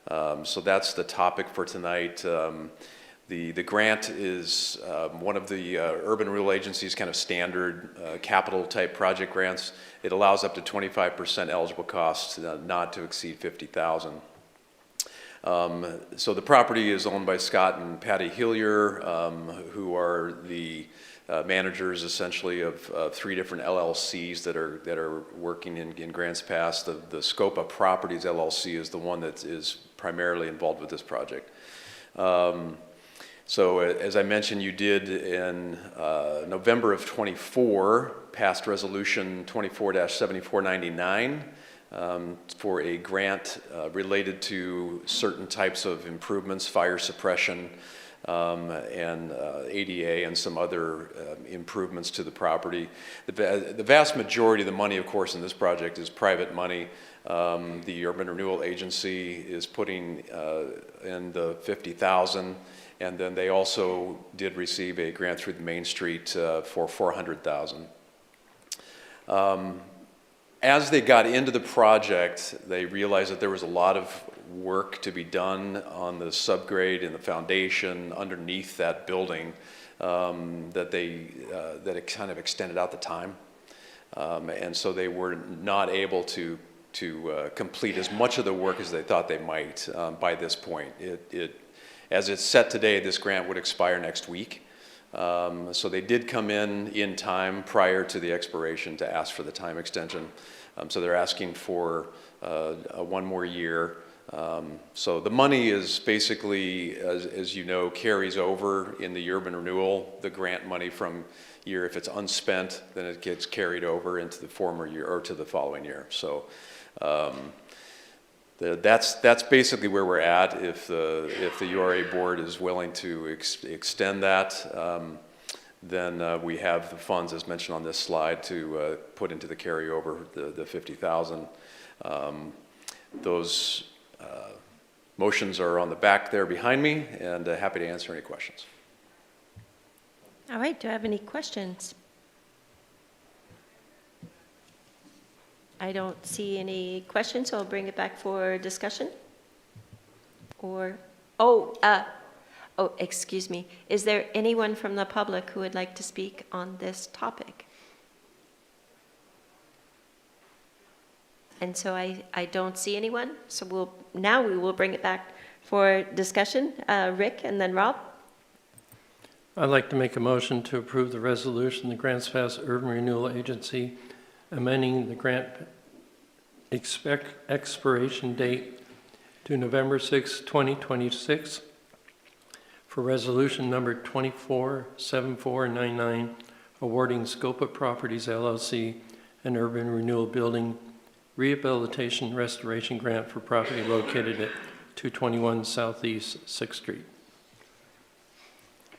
So that's the topic for tonight. The grant is one of the Urban Renewal Agency's kind of standard capital type project grants. It allows up to 25% eligible costs not to exceed $50,000. So the property is owned by Scott and Patty Hillier, who are the managers essentially of 3 different LLCs that are working in Grants Pass. The Scopa Properties LLC is the one that is primarily involved with this project. So as I mentioned, you did in November of '24 passed resolution 24-7499 for a grant related to certain types of improvements, fire suppression, and ADA and some other improvements to the property. The vast majority of the money, of course, in this project is private money. The Urban Renewal Agency is putting in the $50,000, and then they also did receive a grant through the Main Street for $400,000. As they got into the project, they realized that there was a lot of work to be done on the subgrade and the foundation underneath that building that it kind of extended out the time. And so they were not able to complete as much of the work as they thought they might by this point. As it's set today, this grant would expire next week. So they did come in time prior to the expiration to ask for the time extension. So they're asking for one more year. So the money is basically, as you know, carries over in the urban renewal, the grant money from year. If it's unspent, then it gets carried over into the former year or to the following year. So that's basically where we're at. If the URA board is willing to extend that, then we have the funds, as mentioned on this slide, to put into the carryover, the $50,000. Those motions are on the back there behind me, and happy to answer any questions. All right, do I have any questions? I don't see any questions, so I'll bring it back for discussion. Or, excuse me. Is there anyone from the public who would like to speak on this topic? And so I don't see anyone, so we will bring it back for discussion. Rick and then Rob. I'd like to make a motion to approve the resolution, the Grants Pass Urban Renewal Agency amending the grant expiration date to November 6, 2026 for resolution number 247499, awarding Scopa Properties LLC an urban renewal building rehabilitation restoration grant for property located at 221 Southeast 6th Street.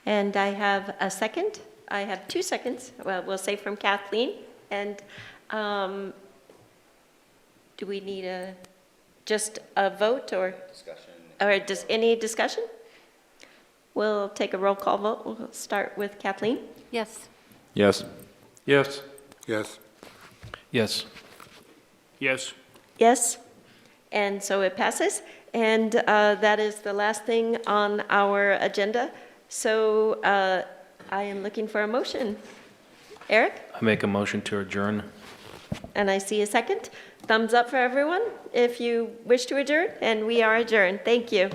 And I have a second. I have 2 seconds. Well, we'll say from Kathleen. And do we need just a vote or discussion? Or just any discussion? We'll take a roll call vote. We'll start with Kathleen. Yes. Yes. Yes. Yes. Yes. Yes. Yes. And so it passes. And that is the last thing on our agenda. So I am looking for a motion. Eric? I make a motion to adjourn. And I see a second. Thumbs up for everyone if you wish to adjourn. And we are adjourned. Thank you.